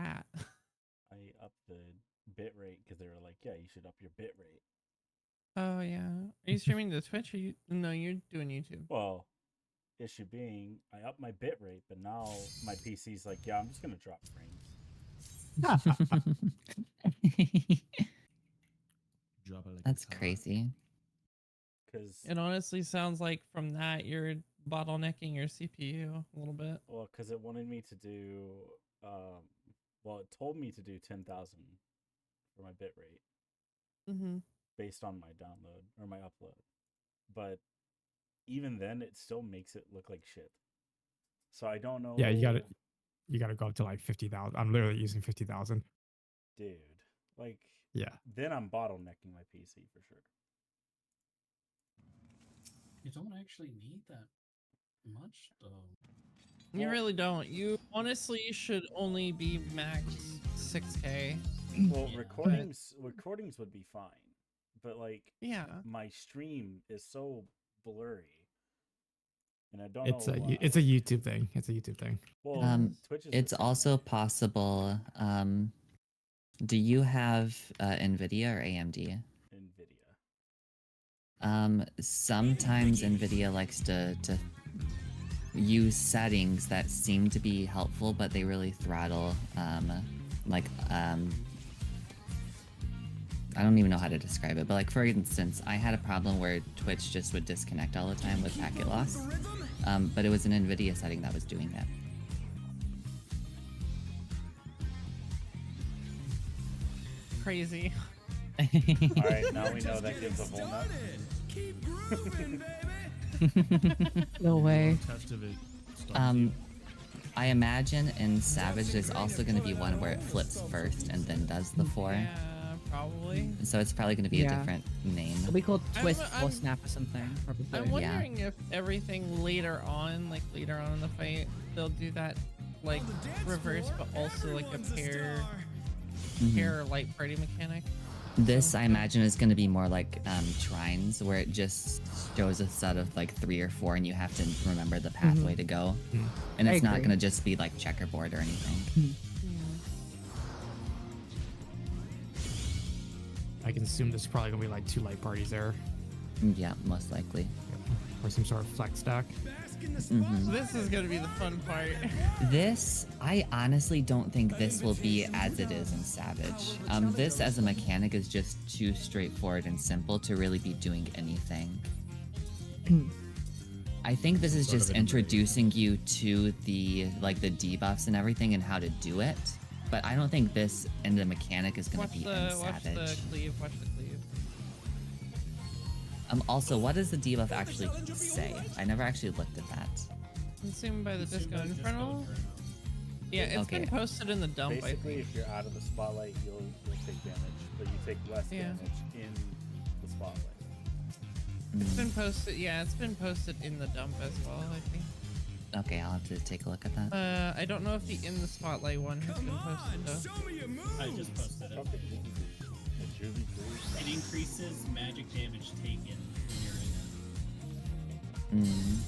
that? I upped the bit rate because they were like, yeah, you should up your bit rate. Oh yeah. Are you streaming to Twitch or you? No, you're doing YouTube. Well, issue being, I upped my bit rate, but now my PC's like, yeah, I'm just gonna drop frames. Drop it like That's it's hot. crazy. Because It honestly sounds like from that you're bottlenecking your CPU a little bit. well, because it wanted me to do, well, it told me to do 10,000 for my bit rate Mm-hmm. based on my download or my upload, but even then, it still makes it look like shit. So I don't know. Yeah, you gotta go up to like 50,000. I'm literally using 50,000. Dude. Like, Yeah. then I'm bottlenecking my PC for sure. You don't actually need that much, though. You Well- really don't. You honestly should only be max 6K. Well, Yeah. recordings would be fine, but like Yeah. my stream is so blurry, and I don't It's know. it's a YouTube thing. It's a YouTube thing. Well, Twitch is It's the same also way. possible. Do you have NVIDIA or AMD? NVIDIA. Sometimes NVIDIA likes to use settings that seem to be helpful, but they really throttle, I don't even know how to describe it, but like for instance, I had a problem where Twitch just would disconnect all the time with packet loss, but it was an NVIDIA setting that was doing it. Crazy. All right, now we know that gives a whole nut. No way. Test of it. I imagine in Savage there's also going to be one where it flips first and then does the 4. Yeah, probably. So it's probably going to be a Yeah. different name. It'll be called Twist I'm- or Snap or something. Probably. I'm Yeah. wondering if everything later on, like later on in the fight, they'll do that like reverse, but also like a pair light party mechanic. This, I imagine, is going to be more like Trines, where it just shows a set of like 3 or 4, and you have to remember the pathway to go. And I it's not agree. going to just be like checkerboard or anything. I can assume there's probably gonna be like 2 light parties there, Yeah, most likely. or some sort of flex stack. This is gonna be the fun part. This, I honestly don't think this will be as it is in Savage. This as a mechanic is just too straightforward and simple to really be doing anything. I think this is Sort of just an introducing you to the like the debuffs and everything and how to do it. But I don't think this and the mechanic is gonna Watch be in the Savage. cleave. Watch the cleave. Also, what does the debuff actually say? I never actually looked at that. Consumed by the Consumed disco by infernal. Disco Inferno. Yeah, it's Okay. been posted in the dump. Basically, I think. if you're out of the spotlight, you'll take damage, but you take less Yeah. damage in the spotlight. It's been posted. Yeah, it's been posted in the dump as well. I think. Okay, I'll have to take a look at that. I don't know if the in the spotlight one has been posted though. I just posted it. Okay. It's really cool. It increases magic damage taken when you're in it.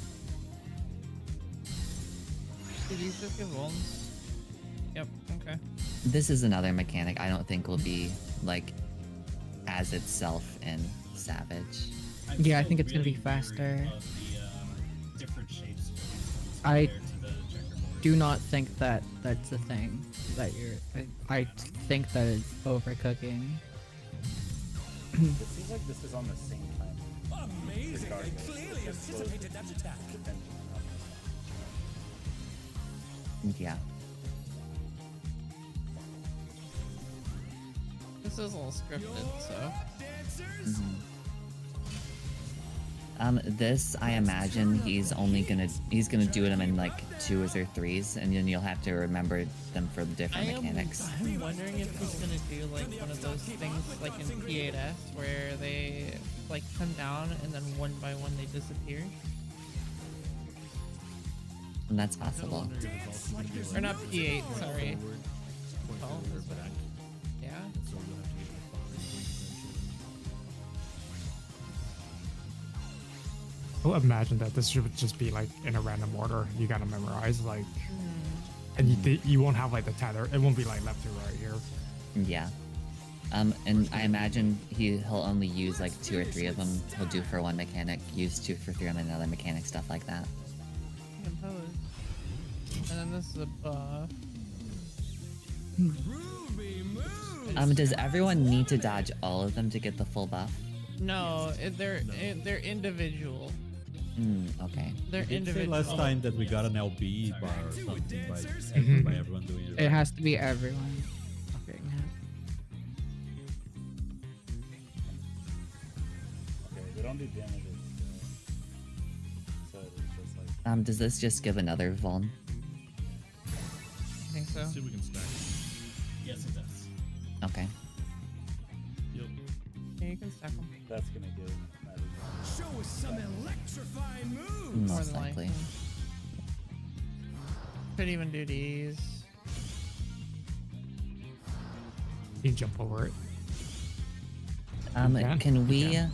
Did these just give wounds? Yep. Okay. This is another mechanic I don't think will be like as itself in Savage. I'm Yeah, I still think it's gonna be really weary faster. of the, different shapes of these ones I compared to the checkerboard. Do not think that that's the thing that you're. I think that it's overcooking. It seems like this is on the same time. Regardless, it just slows it depending on Yeah. This is all scripted, so. This I imagine he's gonna do them in like 2s or 3s, and then you'll have to remember them for the different mechanics. I'm wondering if he's gonna do like one of those things like in P8S where they like come down and then one by one they disappear. And that's possible. Or not P8, sorry. Point 12 forward, is what back. Yeah. So you'll have to get like 5 points I'll imagine that this should just be like in a random order. You gotta memorize like And you won't have like the tether. It won't be like left to right here. Yeah. And I imagine he'll only use like 2 or 3 of them. He'll do for one mechanic, use 2 for 3 on another mechanic, stuff like that. And then this is a buff. Does everyone need to dodge all of them to get the full buff? No, they're individual. Okay. They're We did say individual. last time that we got an LB bar or something by everyone doing it. It right? has to be everyone. Okay, Okay, they don't do damage. So it's just like. Does this just give another vuln? I think so. Let's see if we can stack. Yes, it does. Okay. Yep. Yeah, you can stack them. That's gonna give. Show us some electrifying moves. More Most than likely. Could even do these. You can jump over it. Can we? can.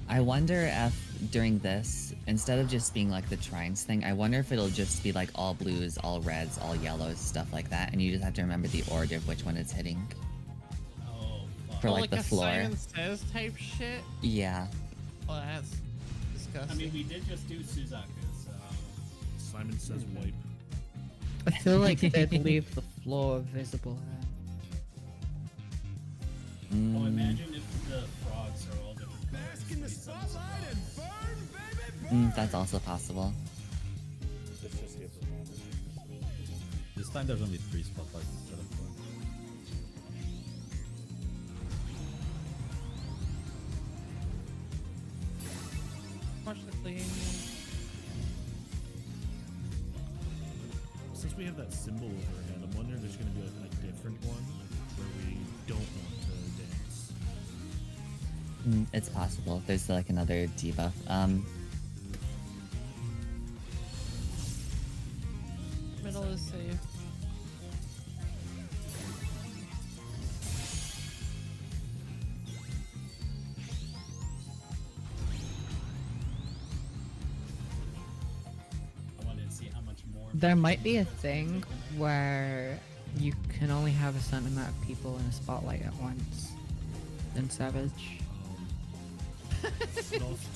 I wonder if during this, instead of just being like the trines thing, I wonder if it'll just be like all blues, all reds, all yellows, stuff like that, and you just have to remember the order of which one it's hitting Oh, fuck. for Oh, like the a floor. Simon Says type shit. Yeah. Oh, that's disgusting. I mean, we did just do Suzaku, so. Simon says wipe. I feel like they'd leave the floor visible. Oh, imagine if the frogs are all different colors. Bask in the based on the spotlight and surprise. burn, baby, burn. That's also possible. Let's just give them all. This time there's only 3 spotlights instead of 4. Watch the clean. Since we have that symbol overhead, I'm wondering if there's going to be like a different one where we don't want to dance. It's possible. There's like another debuff. Middle is safe. I wanted to see how much more. There might be a thing where you can only have a certain amount of people in a spotlight at once in Savage. But also,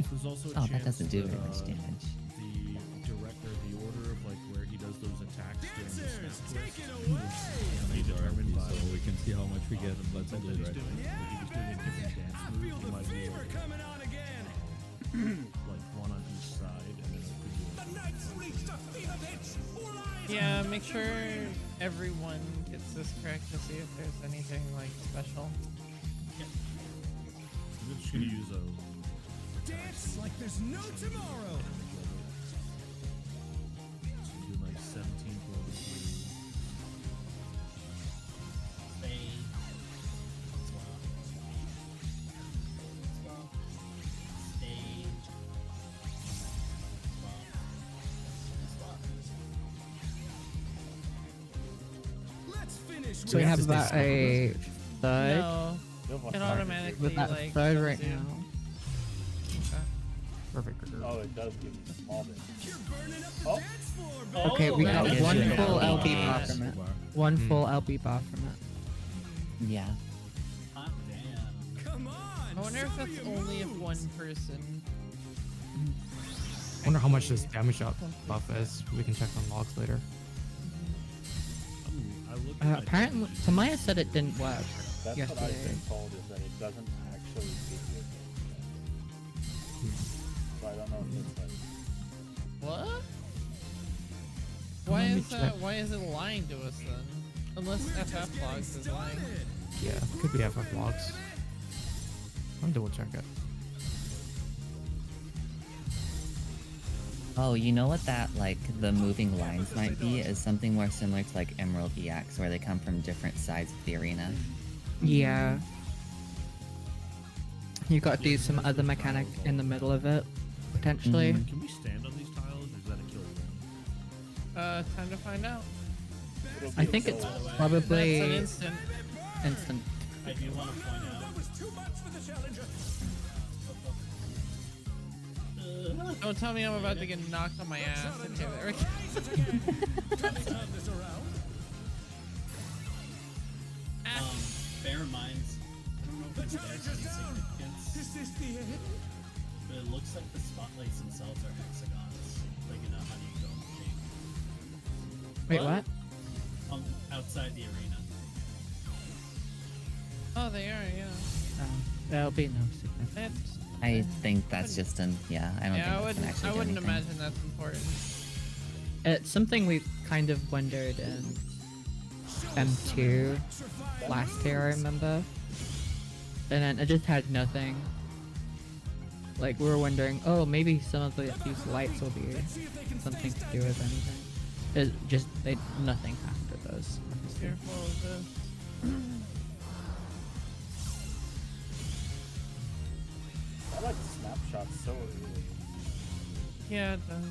there's also a Oh, chance that doesn't do that, very much damage. The director, the order of like where he does those attacks during the Dancers, snap take it twist away. can be determined by So we can see how much we get in Let's that Do he's It, right? doing. Like if he's doing a different dance I move, feel he the might be fever able to, coming on again. like one on each side, and then it could do The night's reached a fever pitch. All eyes Yeah, make sure everyone gets this correct to see if there's anything like special. I'm just gonna use a dance like there's no tomorrow. so do like 17 plus 3. Stay. Swap. Swap. Stay. Swap. Swap. Let's finish. So we have have to stay about separate. a third. No, it automatically With that like third tells right you. now. Okay. Perfect. Oh, it does give you a small bit. You're burning up the Oh. dance floor, Okay, we that got gives one you full an LB LB bar bar. from it. Bar. One full LB bar from it. Yeah. Hot damn. Come on. I wonder if show that's your only if moves. one person. Wonder how much this damage up buff is. We can check on logs later. I looked at my Apparently, damage. Tamaya said it didn't work That's what I've yesterday. been told is that it doesn't actually give you a damage. So I don't know if it's like. What? Why Let me is that? check. Why is it lying to us then? Unless We're just FF getting logs is lying. started. Yeah, could be FF logs. I'm double check it. Oh, you know what that, like, the moving lines might be? Is something more similar to, like, Emerald EX, where they come from different sides of the arena. Yeah. You got to do some other mechanic in the middle of it, potentially. Can we stand on these tiles, or is that a kill room? Time to find out. It'll be I a think kill it's roll. That's an probably instant. instant. I do want to point out. That was too much for the challenger. Don't tell me I'm about to get knocked on my ass. Okay, there we go. Bear in mind, I don't know if it's there's any significance, but it looks like the spotlights themselves are hexagons, like in a honeycomb shape. Wait, what? Outside the arena. Oh, they are, yeah. There'll be no significance. I think that's just an yeah. I don't Yeah, think that's I gonna actually do wouldn't anything. imagine that's important. It's something we kind of wondered in M2 last year, I remember. And then it just had nothing. Like, we were wondering, oh, maybe some of these lights will be something to do with anything. It just, nothing happened to those. Careful of this. I like snapshots so early. Yeah, it does.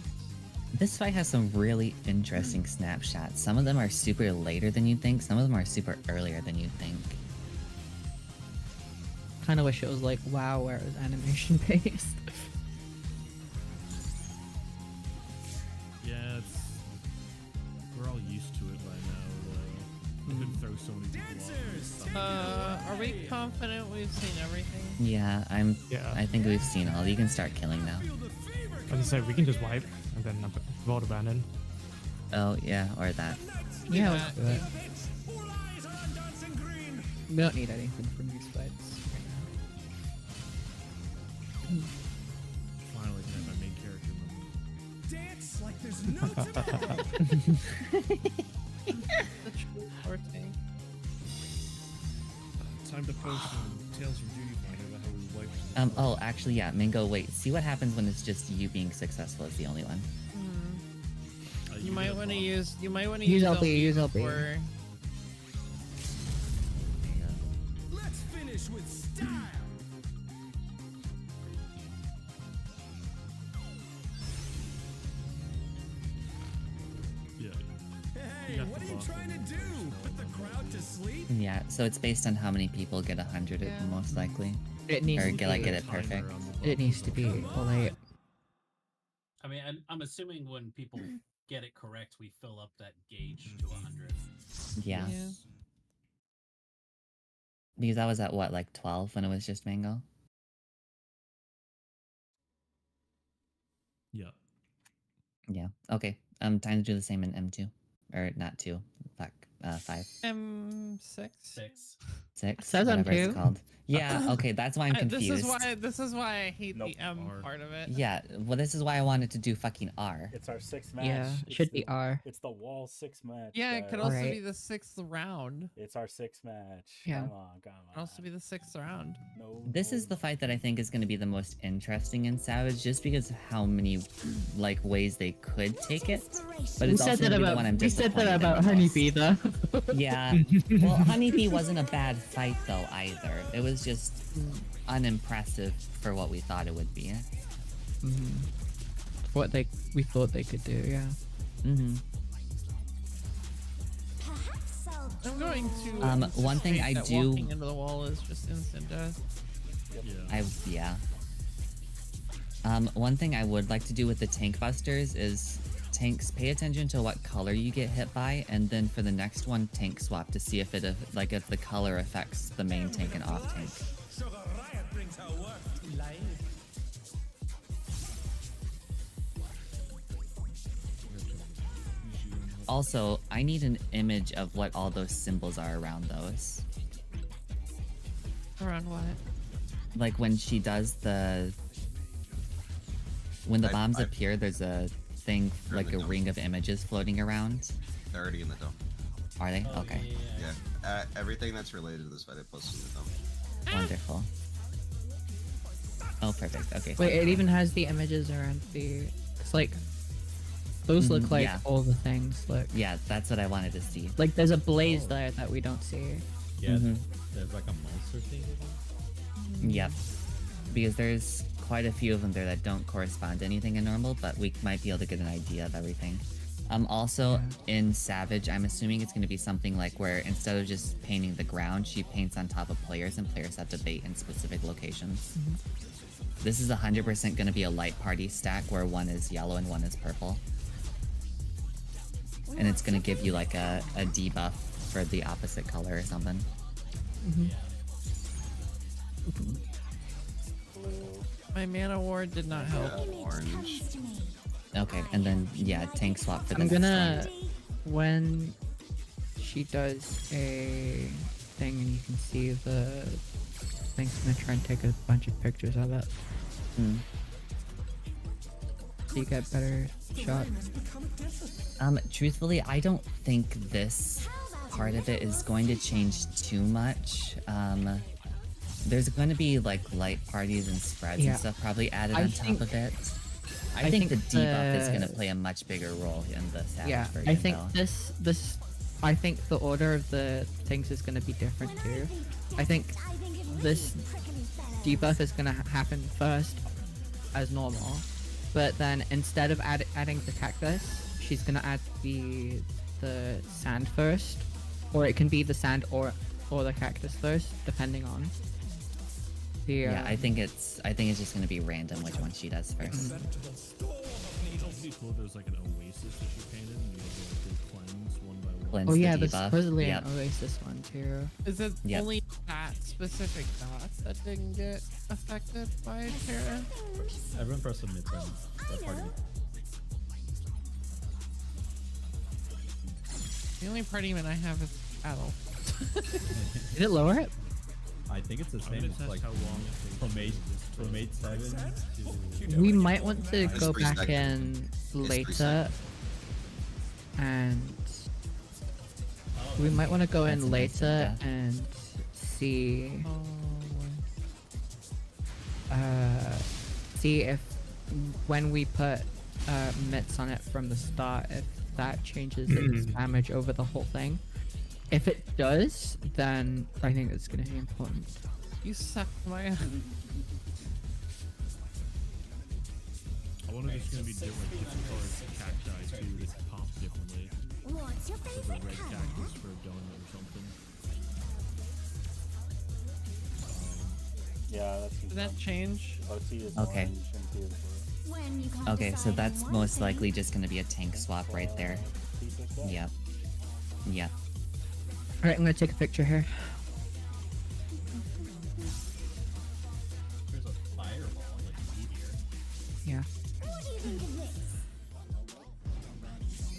This fight has some really interesting snapshots. Some of them are super later than you'd think. Some of them are super earlier than you'd think. Kind of wish it was like WoW, where it was animation based. Yeah, we're all used to it by now. You can throw so many people off. Are we confident we've seen everything? Yeah, I think we've seen all. You can start killing now. As I said, we can just wipe and then vote abandon. Oh yeah, or that. Yeah, let's do it. We don't need anything from these fights right now. Finally, can have my main character moment. Dance like there's no The true forte. Time to post some Tales from Duty Finder about how we wiped. Oh, actually, yeah, Mingo. Wait, see what happens when it's just you being successful as the only one. You might want to use. You might want to Use use LB, use LB. before- Let's finish with style. Yeah. Hey, what are you trying to do? Put the crowd to sleep? Yeah, so it's based on how many people get 100 Yeah. most likely, It needs or to get be. it perfect. It needs to be like I mean, I'm assuming when people get it correct, we fill up that gauge to 100. Yeah, Yeah. because I was at what, like 12 when it was just Mango. Yeah. Yeah. Okay. Time to do the same in M2, or not 2. Fuck. 5, M6. 6. 6, Says whatever M2. it's called. Yeah. Okay, that's why I'm This confused. is why I hate Nope. the M R. part of it. Yeah. Well, this is why I wanted to do fucking R. It's our sixth match. yeah, It's should the- be R. It's the wall 6 match. Yeah, it could guys. also Alright. be the 6th round. It's our 6th match. Yeah. Come on, come It could also on. be the 6th round. No. This no. is the fight that I think is going to be the most interesting in Savage, just because of how many like ways they could take it. But it's also gonna be the one I'm we said that disappointed about in the most. Honeybee though. Yeah. Well, Honeybee wasn't a bad fight though either. It was just unimpressive for what we thought it would be. What we thought they could do, yeah. Mm-hmm. I'm going to. One thing anticipate I that do- walking into the wall is just instant death. Yeah. One thing I would like to do with the tank busters is tanks pay attention to what color you get hit by, and then for the next one tank swap to see if it if the color affects the main tank and off tank. So the riot brings her work to life. Also, I need an image of what all those symbols are around those. Around what? Like when she does when the bombs I- appear, there's a thing They're in like the a dome. ring of images floating around. They're already in the dome. Are they? Oh, Okay. Yeah. Everything that's related to this fight I posted in the dome. Wonderful. Oh, perfect. Okay. Wait, it even has the images around the. It's like those look like yeah. all the things. Look, Yeah, that's what I wanted to see. like there's a blaze there that we don't see. Yeah, Mhm. there's like a monster thing. Yep. Because there's quite a few of them there that don't correspond to anything in normal, but we might be able to get an idea of everything. Also, in Savage, I'm assuming it's going to be something like where instead of just painting the ground, she paints on top of players, and players have to bait in specific locations. This is 100% going to be a light party stack where one is yellow and one is purple. And it's going to give you like a debuff for the opposite color or something. My mana ward did not help. Orange. Okay, and then yeah, tank swap for the I'm next gonna one. when she does a thing and you can see the thing's gonna try and take a bunch of pictures of it. So you get better shot. Truthfully, I don't think this part of it is going to change too much. There's going to be like light parties and spreads and stuff probably added on top of it. I think the debuff is going to play a much bigger role in the Savage version. I think though. I think the order of the things is going to be different too. I think this debuff is going to happen first as normal, but then instead of adding the cactus, she's going to add the sand first, or it can be the sand or the cactus first, depending on. Yeah, I think it's just going to be random which one she does first. It'd be cool if there's like an oasis that she painted and you have to cleanse one by one. Cleanse Oh the yeah, there's debuff. supposedly Yep. an Oasis one too. Is it Yep. only that specific dot that didn't get affected by Terra? Everyone press submit then. That party. The only party man I have is Adel. Did it lower it? I think it's the I'm same. gonna It's test like how long it takes. from 8.7 to We might want to It's go 3 back seconds. in It's 3 later, seconds. and we might want to go That's in amazing, later yeah. and see see if when we put mitts on it from the start, if that changes its damage over the whole thing. If it does, then I think it's gonna be important. You suck, Maya. I wonder if it's gonna be different colored cacti too that pop differently. What's your So the favorite red color? cactus for a donut or something. Yeah, that's Did that change? OT is Okay. orange and T is blue. When you can't Okay, so decide that's on one most thing, likely just going to be a tank swap right there. T picked up. Yep. Yep. Alright, I'm gonna take a picture here. There's a fireball, like a meteor. Yeah. what do you think of this?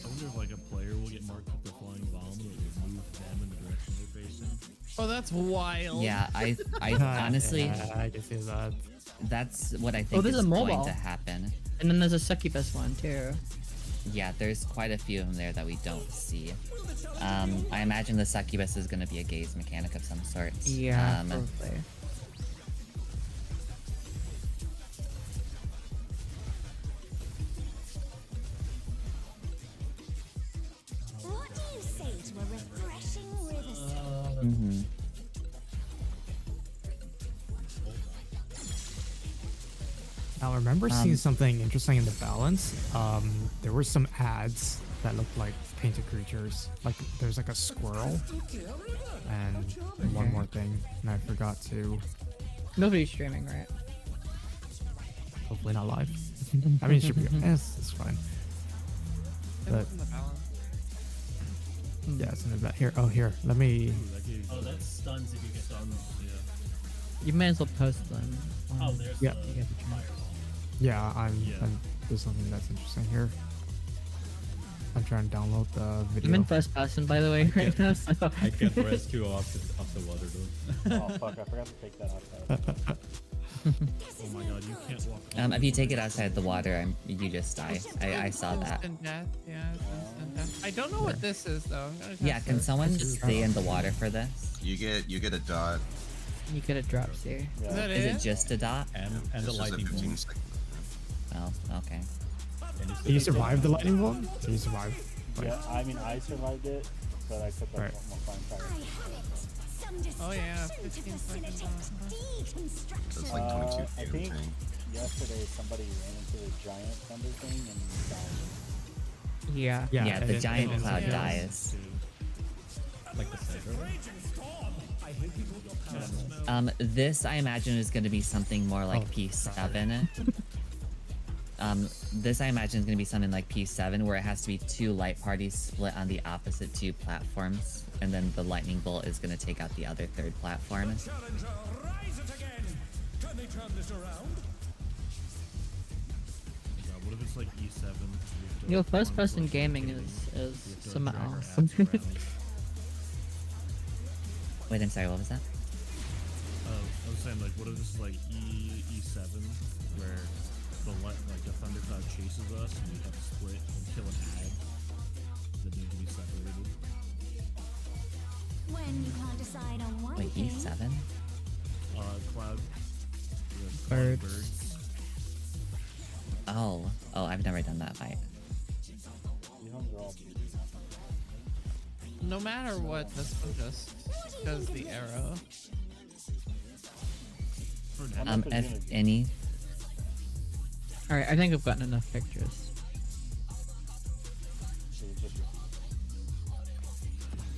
I wonder if like a player will get marked with the flying bomb and it will move them in the direction they're facing. Oh, that's wild. Yeah, I honestly, Yeah, I can see that. that's what I think there's is a going mobile. to happen. And then there's a succubus one too. Yeah, there's quite a few of them there that we don't see. I imagine the succubus is going to be a gaze mechanic of some sort. Yeah, probably. What do you say to a refreshing river? Mm-hmm. Now, I remember seeing something interesting in the balance. There were some ads that looked like painted creatures. Like there's like a squirrel and one more thing, and I forgot to. Nobody's streaming, right? Hopefully not live. I mean, it should be. It's fine. It But was in the balance. yeah, it's in the back. Here. Oh, here. Let me. Oh, that stuns if you get done. You may as well post them. Oh, there's Yeah. the fireball. Yeah, Yeah. there's something that's interesting here. I'm trying to download the video. I'm in first person, by the way, right now. So. I can't rescue off the water though. Oh fuck! I forgot to take that outside. Oh my god, you can't walk. If you take it outside the water, you just die. I saw that. Instant death. Yeah, it's instant death. I don't know what this is though. I'm gonna Yeah, test can it. someone stay in the water for this? You get a dot. You get a drop C. Yeah. Is that Is it? it just a dot? And the This is a lightning 15 bolt. second. Oh, okay. And it's Did you survive the lightning bolt? Did you survive? Like, Yeah, I mean I survived it, but I took like Right. one more fine I fire. have it. Some Oh, yeah, distraction to 15 seconds facilitate deconstruction. That's like 22 I feet of think thing. yesterday somebody ran into the giant thunder thing and died. Yeah. Yeah, and the it- giant and it- cloud yeah. dies. like the center. This I imagine is going to be something more like P7. This I imagine is going to be something like P7, where it has to be 2 light parties split on the opposite 2 platforms, and then the lightning bolt is going to take out the other 3rd platform. What if it's like E7? Your first person gaming is something else. Wait, I'm sorry, what was that? I was saying, like, what if this is like E7, where the thundercloud chases us and we have to split and kill an ad that need to be separated? When you can't decide on one Wait, thing. E7? Cloud. Birds. Oh, I've never done that fight. No matter what, this one just does the arrow. If any. Alright, I think I've gotten enough pictures.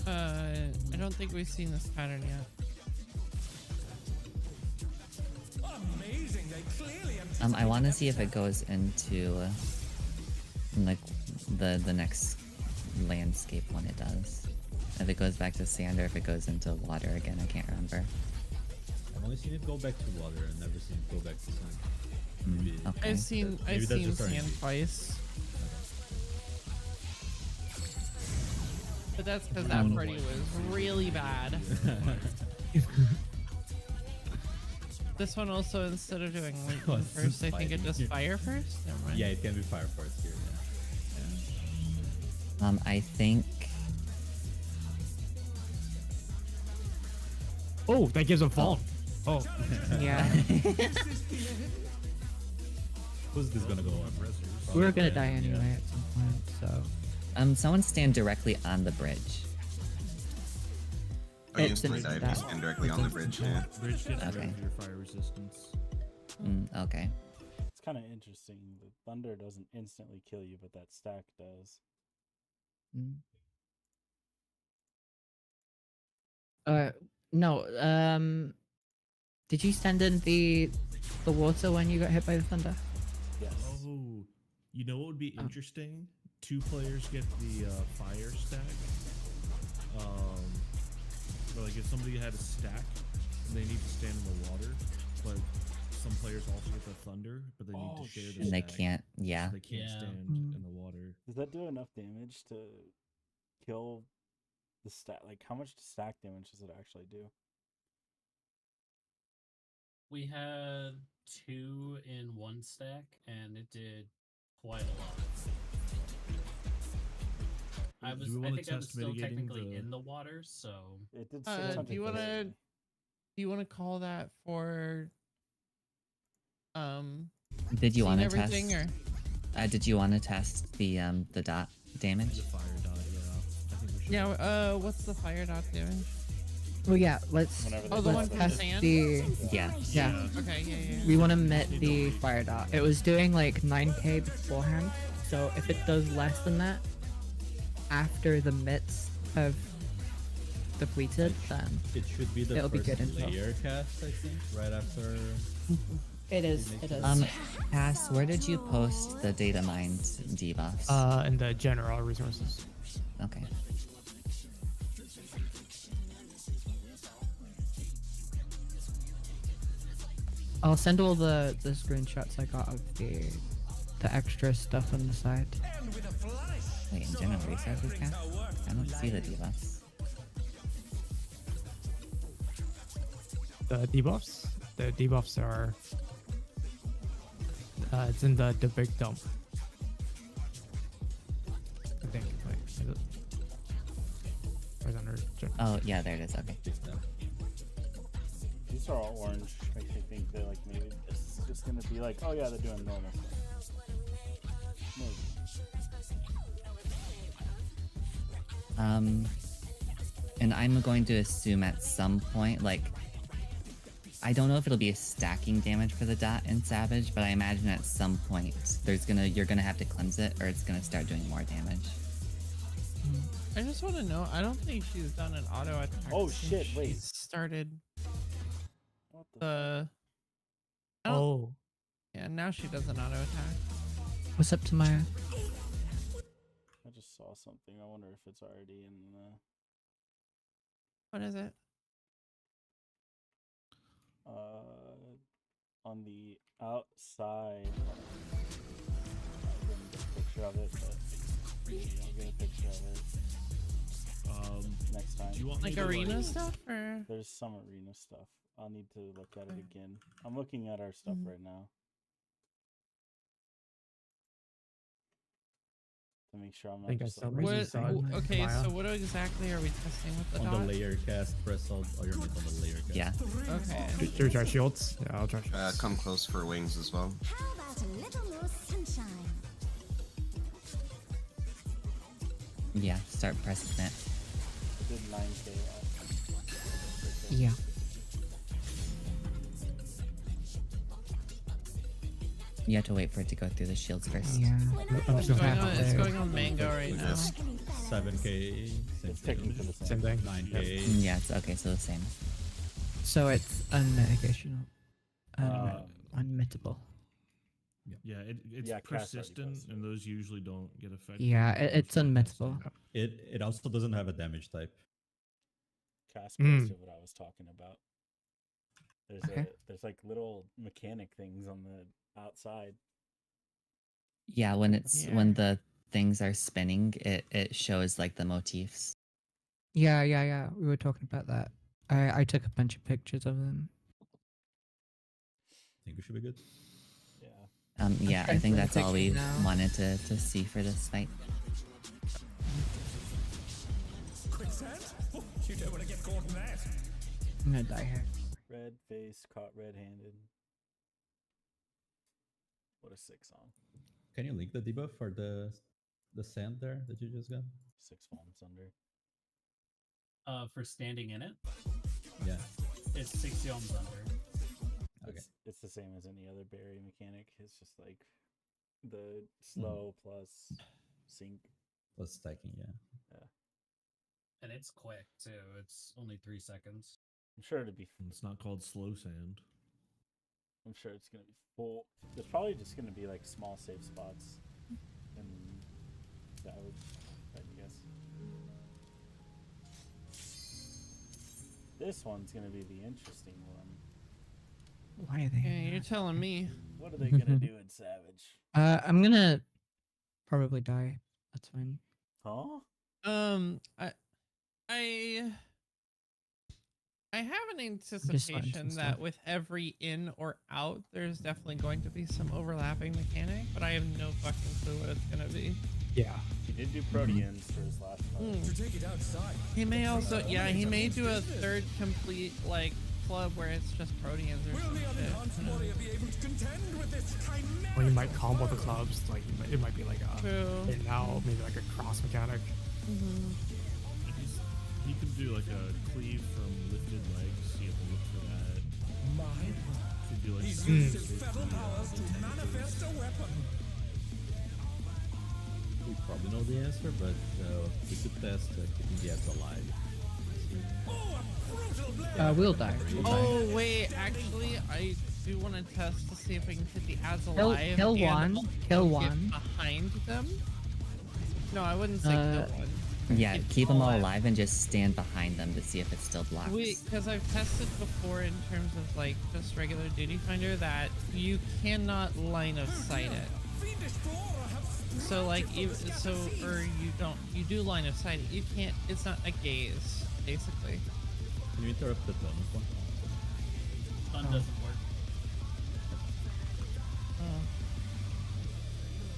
I don't think we've seen this pattern yet. I want to see if it goes into like the next landscape when it does. If it goes back to sand or if it goes into water again, I can't remember. I've only seen it go back to water and never seen it go back to sand. Maybe Okay. I've seen that's just sand RNG. twice. But that's because that party was really bad. This one also, instead of doing lightning first, I think it does fire first. Never mind. Yeah, it can be fire first here. Yeah. I think. Oh, that gives him fall. Oh. Yeah. Who's this gonna go on? We're gonna die anyway at some point, so. Someone stand directly on the bridge. Oh, you It's instantly an die if that. you stand directly on the bridge, yeah. Bridge gets rid Okay. of your fire resistance. Okay. It's kind of interesting. The thunder doesn't instantly kill you, but that stack does. No, did you stand in the water when you got hit by the thunder? Yes. Oh, you know what would be interesting? 2 players get the fire stack. But like if somebody had a stack, they need to stand in the water, but some players also get the thunder, but they need to share the And they stack. can't, yeah. They can't Yeah. stand in the water. Does that do enough damage to kill the stack? Like, how much stack damage does it actually do? We had 2 in 1 stack, and it did quite a lot. I Do was, we I wanna think I was test still mitigating technically the- in the water, so It did Do 650. you wanna call that for Did you seen want to everything, test? or Did you want to test the dot damage? The fire dot, yeah. I think we should. yeah? What's the fire dot damage? Well, yeah, let's Whenever Oh, the one let's from test sand? the. Yeah. Yeah. Okay, yeah. We want to mit the fire dot. It was doing like 9k beforehand, so if it does less than that after the mits have depleted, then It should be the It'll be first good info. layer cast, I think, right after. it is. It is. Cass, where did you post the data mined debuffs? In the general resources. Okay. I'll send all the screenshots I got of the extra stuff on the side. Wait, in general resources, Cass? I don't see the debuffs. The debuffs? The debuffs are... it's in the big dump. I think. Wait, is it? Or is it under... Oh, yeah, there it is. Okay. These are all orange. Makes me think that like maybe this is just gonna be like, oh yeah, they're doing normal stuff. Maybe. And I'm going to assume at some point, like, I don't know if it'll be a stacking damage for the dot in Savage, but I imagine at some point you're gonna have to cleanse it, or it's gonna start doing more damage. I just want to know. I don't think she's done an auto attack. Oh, since shit, she wait. started. the. I don't- Oh, Yeah, now she does an auto attack. What's up, Tamyer? I just saw something. I wonder if it's already in the. What is it? On the outside. I didn't get a picture of it, but I'll get a picture of it next time. Do you want Like me to, arena stuff or? There's some arena stuff. I'll need to look at it again. I'm looking at our stuff right now to make sure I'm I not think I just saw like, Razer What, side. okay, Maya. so what exactly are we testing with the On dot? the layer cast, press all your units on the layer cast. Yeah. Okay. Do you try shields? Yeah, I'll try shields. Come close for wings as well. How about a little more sunshine? Yeah, start pressing it. I did 9k off. Yeah. You have to wait for it to go through the shields first. Yeah. I'm It's just going gonna on, have it's to going on mango right now. 7k. It's technically the same thing. 9k. Yeah, it's okay, so the same. So it's unmitigational. Um, Unmittable. Yeah, it's Yeah, cast already persistent, posted. and those usually don't get affected. Yeah, by it's motion unmittable. testing. It also doesn't have a damage type. Cast Mm. posted what I was talking about. There's Okay. there's like little mechanic things on the outside. Yeah, when it's Yeah. when the things are spinning, it shows like the motifs. Yeah. We were talking about that. I took a bunch of pictures of them. I think we should be good. Yeah. Yeah, I trying think to that's all we picture now. wanted to see for this fight. I'm gonna die here. Red face caught red-handed. What a 6 on. Can you link the debuff for the sand there that you just got? 6 palms under. For standing in it, Yeah. it's 6 yums under. Okay. It's the same as any other berry mechanic. It's just like the slow plus sync. Plus stacking, yeah. And it's quick too. It's only 3 seconds. I'm sure it'd be. It's not called slow sand. I'm sure it's gonna be full. There's probably just gonna be like small safe spots, and that would, I guess. This one's gonna be the interesting one. Why are they? Yeah, you're telling me. What are they gonna do in Savage? I'm gonna probably die. That's fine. Huh? I have an learning anticipation some that stuff. with every in or out, there's definitely going to be some overlapping mechanic, but I have no fucking clue what it's gonna be. Yeah. He did do Proteans for his last fight. He may also, yeah, he may do a third complete like club where it's just Proteans or some shit. Or you might combo the clubs. Like it might be like a True. in and out, maybe like a cross mechanic. He can do like a cleave from lifted legs. See if we look for that. Could do like We probably know the answer, but we could test keeping the ads alive. We'll die. We'll die. Oh wait, actually, I do want to test to see if I can hit the ads Kill- alive. kill and one, also kill get one. behind them. No, I wouldn't say kill one. Yeah, It's keep them all alive. alive and just stand behind them to see if it still blocks. Wait, because I've tested before in terms of like just regular duty finder that you cannot line of sight it. So like even so, or you do line of sight it. You can't. It's not a gaze, basically. Can you interrupt the bonus one? Stun doesn't work.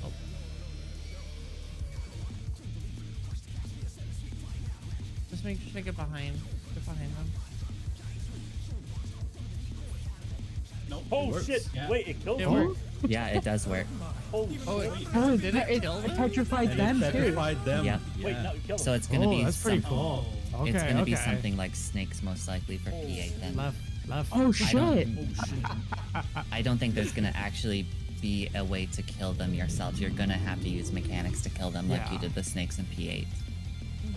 Oh. Just make sure to get behind them. Nope. Oh works. shit! Yeah. Wait, it killed It him. worked. Yeah, it does work. Holy Oh, shit! Oh, did it kill it them? petrified And them it too. petrified them. Yeah. Wait, no, it killed So him. it's gonna Oh, be that's pretty some- cool. Okay, it's gonna okay. be something like snakes, most likely for P8 then. Left. Oh I shit! don't, I don't think there's gonna actually be a way to kill them yourself. You're gonna have to use mechanics to kill them like you Yeah. did the snakes in P8.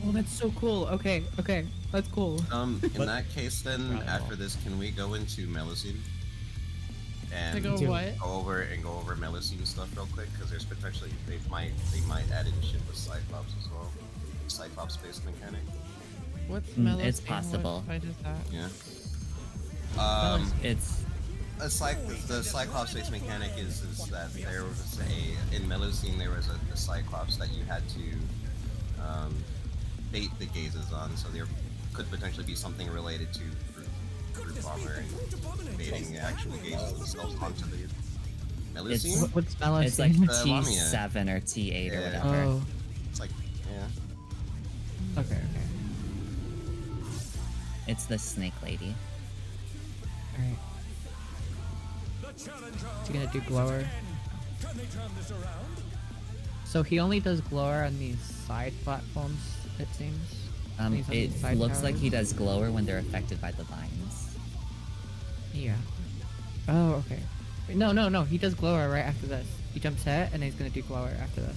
Oh, that's so cool. Okay, okay, that's cool. In that case, then Rather after well. this, can we go into Melusine To and go Do- what? go over Melusine stuff real quick? Because there's potentially they might add in shit with Cyclops as well. Cyclops based mechanic. What's It's Melusine? possible. What fight is that? Yeah. It's The Cyclops based mechanic is that there was in Melusine there was a Cyclops that you had to bait the gazes on, so there could potentially be something related to Group Bomber and baiting the actual gazes themselves onto the Melusine. What's Melusine? it's like Lamia. T7 or T8 or Yeah. whatever. Oh, It's like, yeah. okay, okay. It's the snake lady. Alright. Is he gonna do glower? So he only does glower on these side platforms, it seems. He's on It these side looks like towers. he does glower when they're affected by the vines. Yeah. Oh, okay. Wait, no, no, no. He does glower right after this. He jumps hit, and he's gonna do glower after this.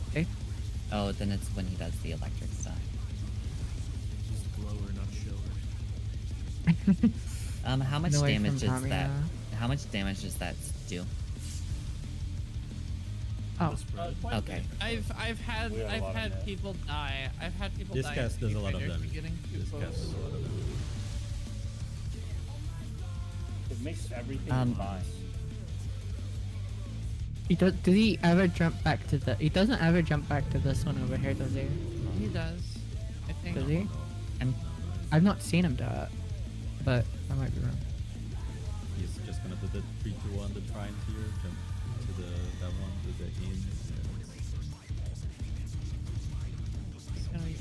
Okay. Oh, then it's when he does the electric stuff. He's glower, not shower. How much Away damage from does that? Tamyer. How much damage does that do? Oh, Okay. I've had We had a lot of that. people die. I've had people This die. cast does a lot of Defenders damage. Getting too This close. cast does a lot of damage. It makes everything Um, fine. he does. Did he ever jump back to the? He doesn't ever jump back to this one over here, does he? He does. I think. Does he? I'm I've not seen him do it, but I might be wrong. He's just gonna do the 3-2-1, the trine here, jump to that one, do the in. It's gonna be in.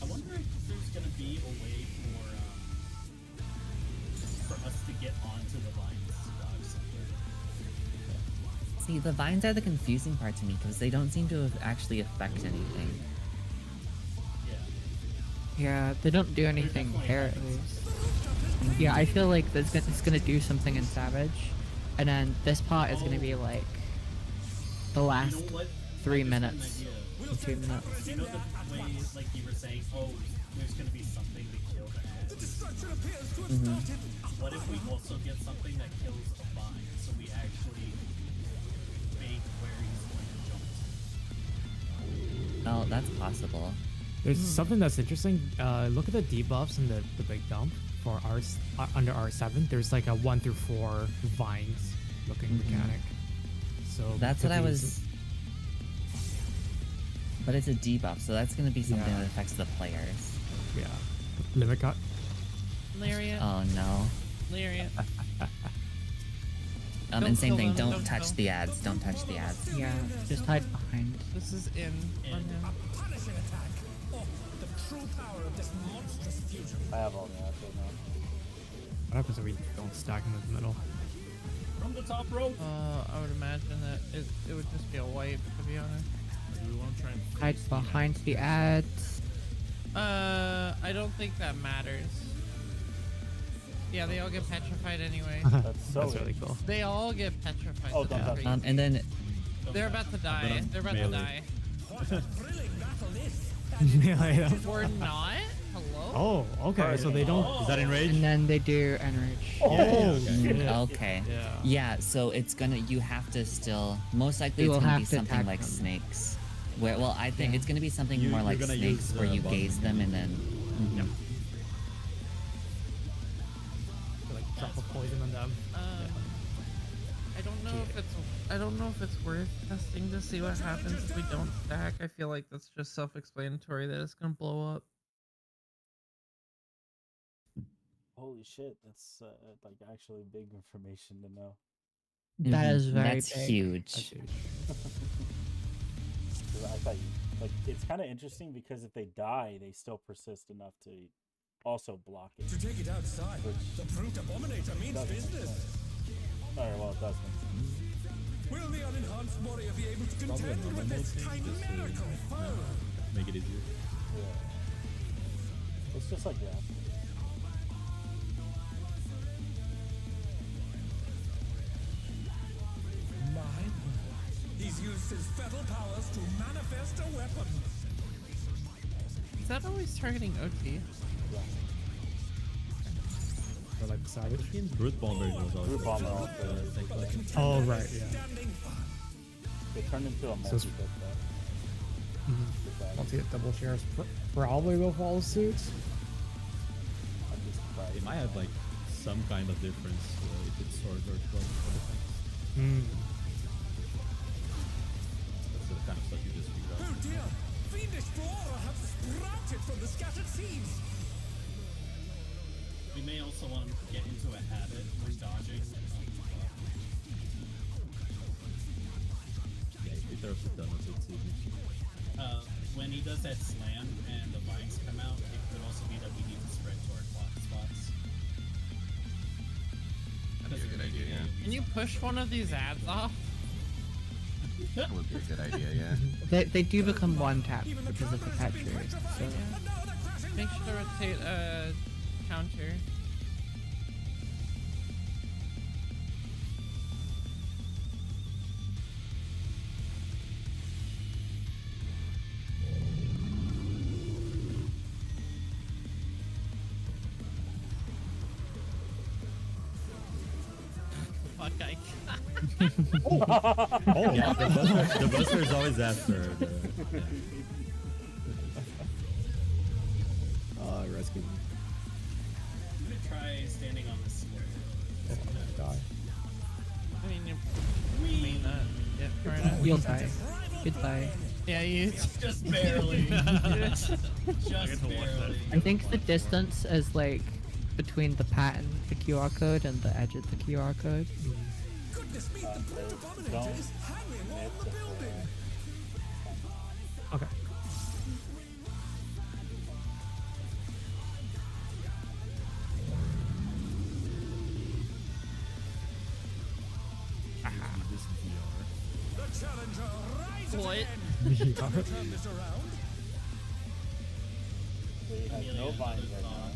I wonder if there's gonna be a way for us to get onto the vines to dodge something. See, the vines are the confusing part to me because they don't seem to actually affect anything. Yeah. Yeah, they don't do anything here at least. Yeah, I feel like it's gonna do something in Savage, and then this part is gonna be like the You last know what? 3 I just had an minutes, idea. 2 minutes. You know the way, like you were saying, oh, there's gonna be something to kill the ads. What if we also get something that kills a vine, so we actually bait where he's going to jump to? Oh, that's possible. There's something that's interesting. Look at the debuffs in the big dump for under R7. There's like a 1 through 4 vines looking mechanic. So That's could what I be was. But it's a debuff, so that's gonna be something Yeah. that affects the players. Yeah. Limit cut. Lariat. Oh no. Lariat. And Don't same kill thing. them, don't touch kill. the ads. Don't touch the ads. Yeah, just hide behind. This is in on him. I have all that right now. What happens if we don't stack them in the middle? From the top rope. I would imagine that it would just be a wipe, to be honest. Do we want to try and Hide face the behind the ads. I don't think that matters. Yeah, they all get petrified anyway. That's so That's really cool. They all get petrified. Oh, That's don't touch crazy. And then They're about to die. gonna They're about to melee. die. Melee them. We're not? Hello? Oh, okay. So they don't. Is that in rage? And then they do enrage. Oh, okay. Yeah. Yeah. So it's gonna. You have to still. Most likely, You it's will gonna have be to something attack like them. snakes. Where, well, I think it's gonna be something more you're like gonna snakes, use where the you bomb. gaze them and then. Mhm. Like drop a poison on them. I don't know if it's worth testing to see what happens if we don't stack. I feel like that's just self-explanatory that it's gonna blow up. Holy shit, that's like actually big information to know. That Mhm. is very That's big. huge. That's huge. 'Cause I thought like it's kind of interesting because if they die, they still persist enough to also block it. To take it outside, the brute abominator means business. Alright, well it does make sense. Will the unenhanced warrior be able to Probably contend a with normal this thing, just to, chimerical foe? make it easier. Yeah. It's just like that. My uses his fatal powers to manifest a weapon. Is that always targeting OT? Or like the savage. Brute Bomber was also. Brute Bomber also. Oh right, yeah. They turned into a So it's- multi-bit Once you get double shares, probably will follow suit. It might have like some kind of difference if it's sword or club for defense. That's the kind of stuff you just figure out. Oh dear! Fiendish flora have sprouted from the scattered seeds. We may also want to get into a habit when dodging. Yeah, if he throws it down, it's easy. When he does that slam and the vines come out, it could also be that we need to spread toward block spots. That'd be a good idea, yeah. Can you push one of these ads off? That would be a good idea, yeah. They do become one tap because of the patches. So Make sure to rotate counter. Fuck, I Yeah, the buster is always after. Yeah. Rescue. I'm gonna try standing on the square. Die. I mean, you may not get far enough. you'll die. Goodbye. Yeah, you. Just barely. Just barely. I think the distance is like between the pattern, the QR code, and the edge of the QR code. Don't. Okay. This VR. The challenger rises What? again. Turn this around. They have no vines right now.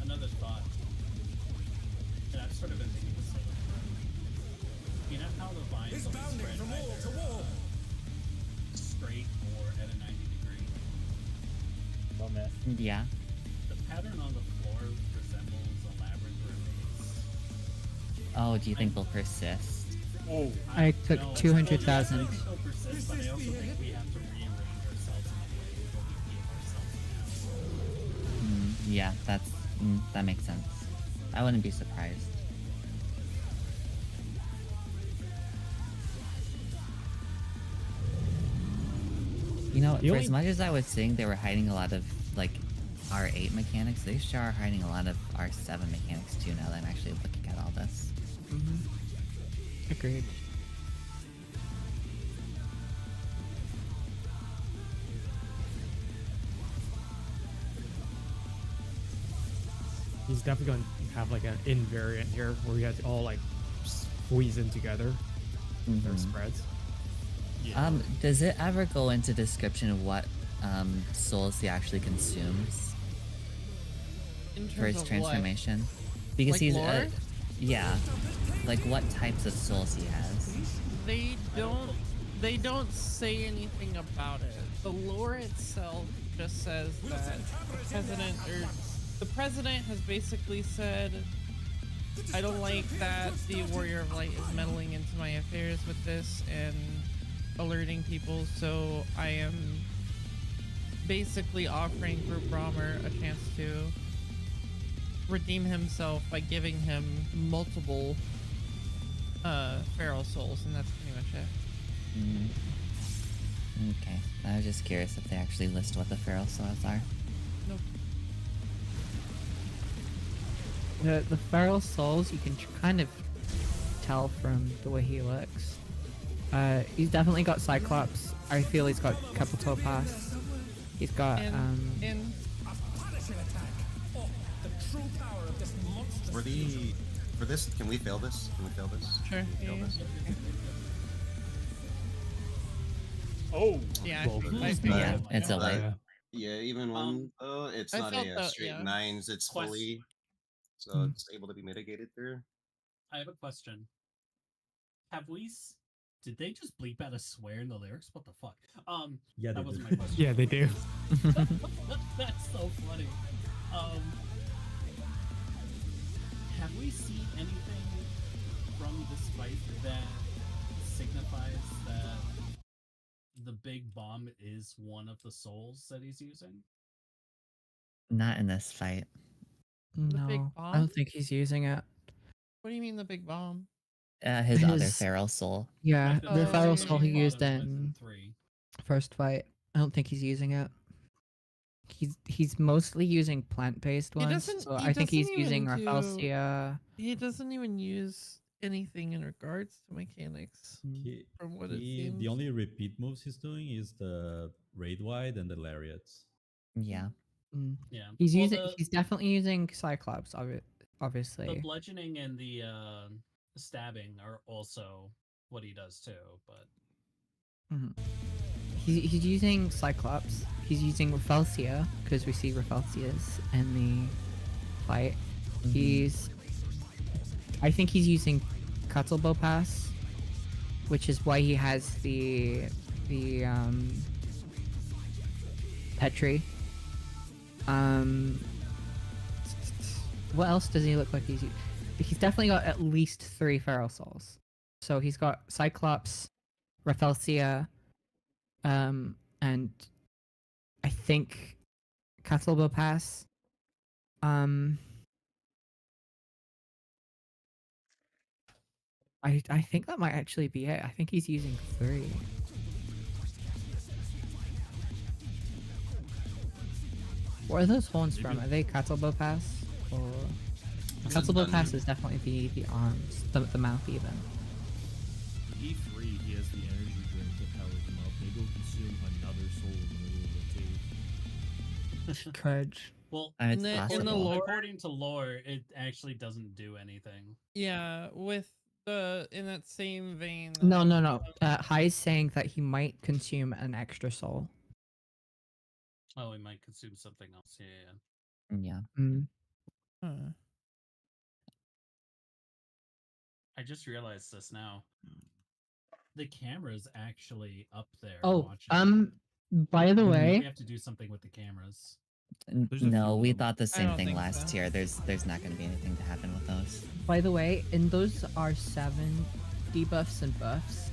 Another thought. And I've sort of been thinking the same. You know how the vines He's always bounding spread from wall to either wall. straight or at a 90-degree? No miss. Yeah. The pattern on the floor resembles a labyrinth or a maze. Oh, do you think they'll persist? Oh. I took No, 200,000. yes, I think they'll persist, but I also think we have to rearrange ourselves in a way where we give ourselves now. Yeah, that makes sense. I wouldn't be surprised. You know, You for only- as much as I was saying they were hiding a lot of like R8 mechanics, they sure are hiding a lot of R7 mechanics too. Now that I'm actually looking at all this. Agreed. He's definitely going to have like an invariant here where we have to all like squeeze in together. Their Mhm. spreads. Does it ever go into description of what souls he actually consumes In for his terms of transformation? Because Like he's lore? yeah, like what types of souls he has. They don't say anything about it. The lore itself just says that the president has basically said, I don't like that the Warrior of Light is meddling into my affairs with this and alerting people, so I am basically offering Group Brahmer a chance to redeem himself by giving him multiple feral souls, and that's pretty much it. Okay, I was just curious if they actually list what the feral souls are. Nope. The feral souls, you can kind of tell from the way he looks. He's definitely got Cyclops. I feel he's got Capital Pass. He's got And For this, can we fail this? Can we fail this? Sure. Can we fail Yeah. this? Oh. Yeah. Yeah, it's a But- light. Yeah, even one though it's I not felt a that, straight yeah. nines. It's fully so it's able to be mitigated through. I have a question. Have we? Did they just bleep out a swear in the lyrics? What the fuck? Yeah, that they wasn't do. my question. Yeah, they do. That's so funny. Have we seen anything from this fight that signifies that the big bomb is one of the souls that he's using? Not in this fight. The big No, I bomb? don't think he's using it. What do you mean the big bomb? His other His- feral soul. Yeah, Like the Oh, feral yeah, soul he yeah, used Father in 3. first fight. I don't think he's using it. He's mostly using plant-based He ones. doesn't. So He I think he's doesn't using even do. Rafflesia. He doesn't even use anything in regards to mechanics. From what it seems. The only repeat moves he's doing is the raid wide and the lariats. Yeah. Yeah. He's Well, using. He's definitely using Cyclops. the Obviously. bludgeoning and the stabbing are also what he does too, but He's using Cyclops. He's using Rafflesia because we see Rafflesias in the fight. I think he's using Cuttlebow Pass, which is why he has the Petri. What else does he look like he's using? He's definitely got at least 3 feral souls. So he's got Cyclops, Rafflesia, and I think Cuttlebow Pass. I think that might actually be it. I think he's using 3. Where are those horns from? Are they Cuttlebow Pass? Or Cuttlebow Pass is definitely the arms, the mouth even. E3, he has the energy drink that powers him up. Maybe he'll consume another soul in the middle of the tape. Courage. well, It's in the lore, according to lore, it actually doesn't do anything. yeah, with the in that same vein. No. Hai's saying that he might consume an extra soul. Oh, he might consume something else. Yeah. Yeah. Huh. I just realized this now. The camera's actually up there. Oh, watching. by the way, we have to do something with the cameras. No, we thought the same thing last year. There's not going to be anything to happen with those. By the way, in those R7 debuffs and buffs,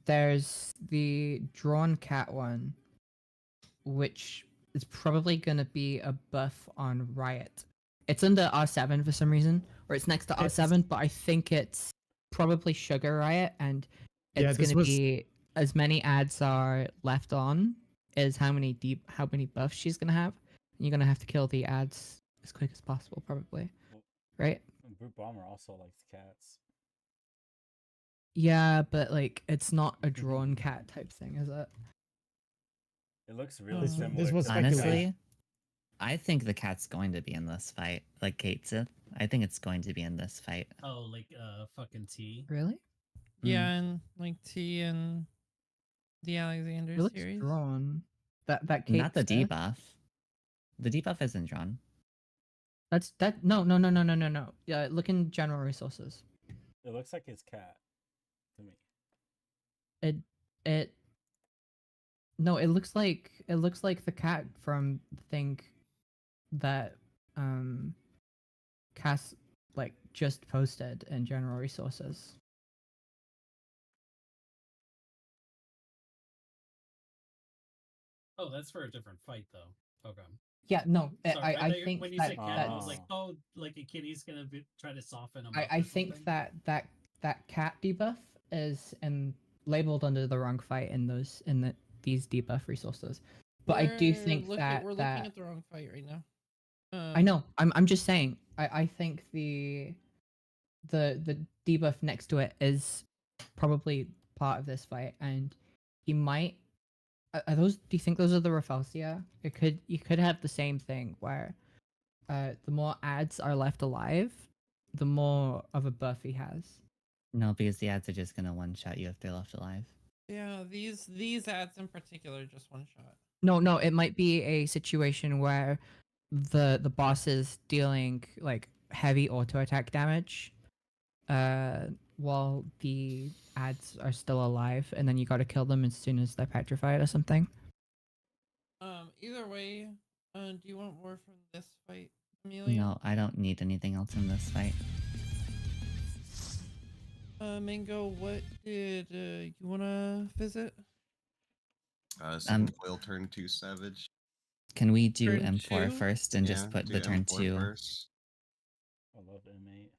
there's the drawn cat one, which is probably gonna be a buff on Riot. It's under R7 for some reason, or it's next to R7, but I think it's probably Sugar Riot, and it's gonna be as many ads are left on is how many buffs she's gonna have. And you're gonna have to kill the ads as quick as possible, probably. Right? Brute Bomber also likes cats. Yeah, but like it's not a drawn cat type thing, is it? It looks really similar. This was Honestly, I think the cat's going to be in this fight. Like Kate said, I think it's going to be in this fight. Oh, like fucking T. Really? Yeah, and like T and the Alexander It looks series. drawn. That Kate Not the said. debuff. The debuff isn't drawn. That's no. Yeah, look in general resources. It looks like his cat to me. It no, it looks like the cat from the thing that Cass like just posted in general resources. Oh, that's for a different fight, though. Okay. Yeah, no, Sorry, I think when you that, said cat, I was like, oh, like a kitty's gonna try to soften him. I think that cat debuff is labeled under the wrong fight in these debuff resources. But I do think we're that looking at the wrong fight right now. I know. I'm just saying. I think the debuff next to it is probably part of this fight, and he might. Are those? Do you think those are the Rafflesia? You could have the same thing where, the more ads are left alive, the more of a buff he has. No, because the ads are just gonna one shot you if they're left alive. Yeah, these ads in particular just one shot. No, it might be a situation where the bosses dealing like heavy auto attack damage, while the ads are still alive, and then you gotta kill them as soon as they're petrified or something. Either way, do you want more from this fight, Amelia? No, I don't need anything else in this fight. Mango, what did you wanna visit? Second coil turn 2 Savage. Can we do Turn M4 two? first and Yeah, just put do the turn M4 2? first. I love M8.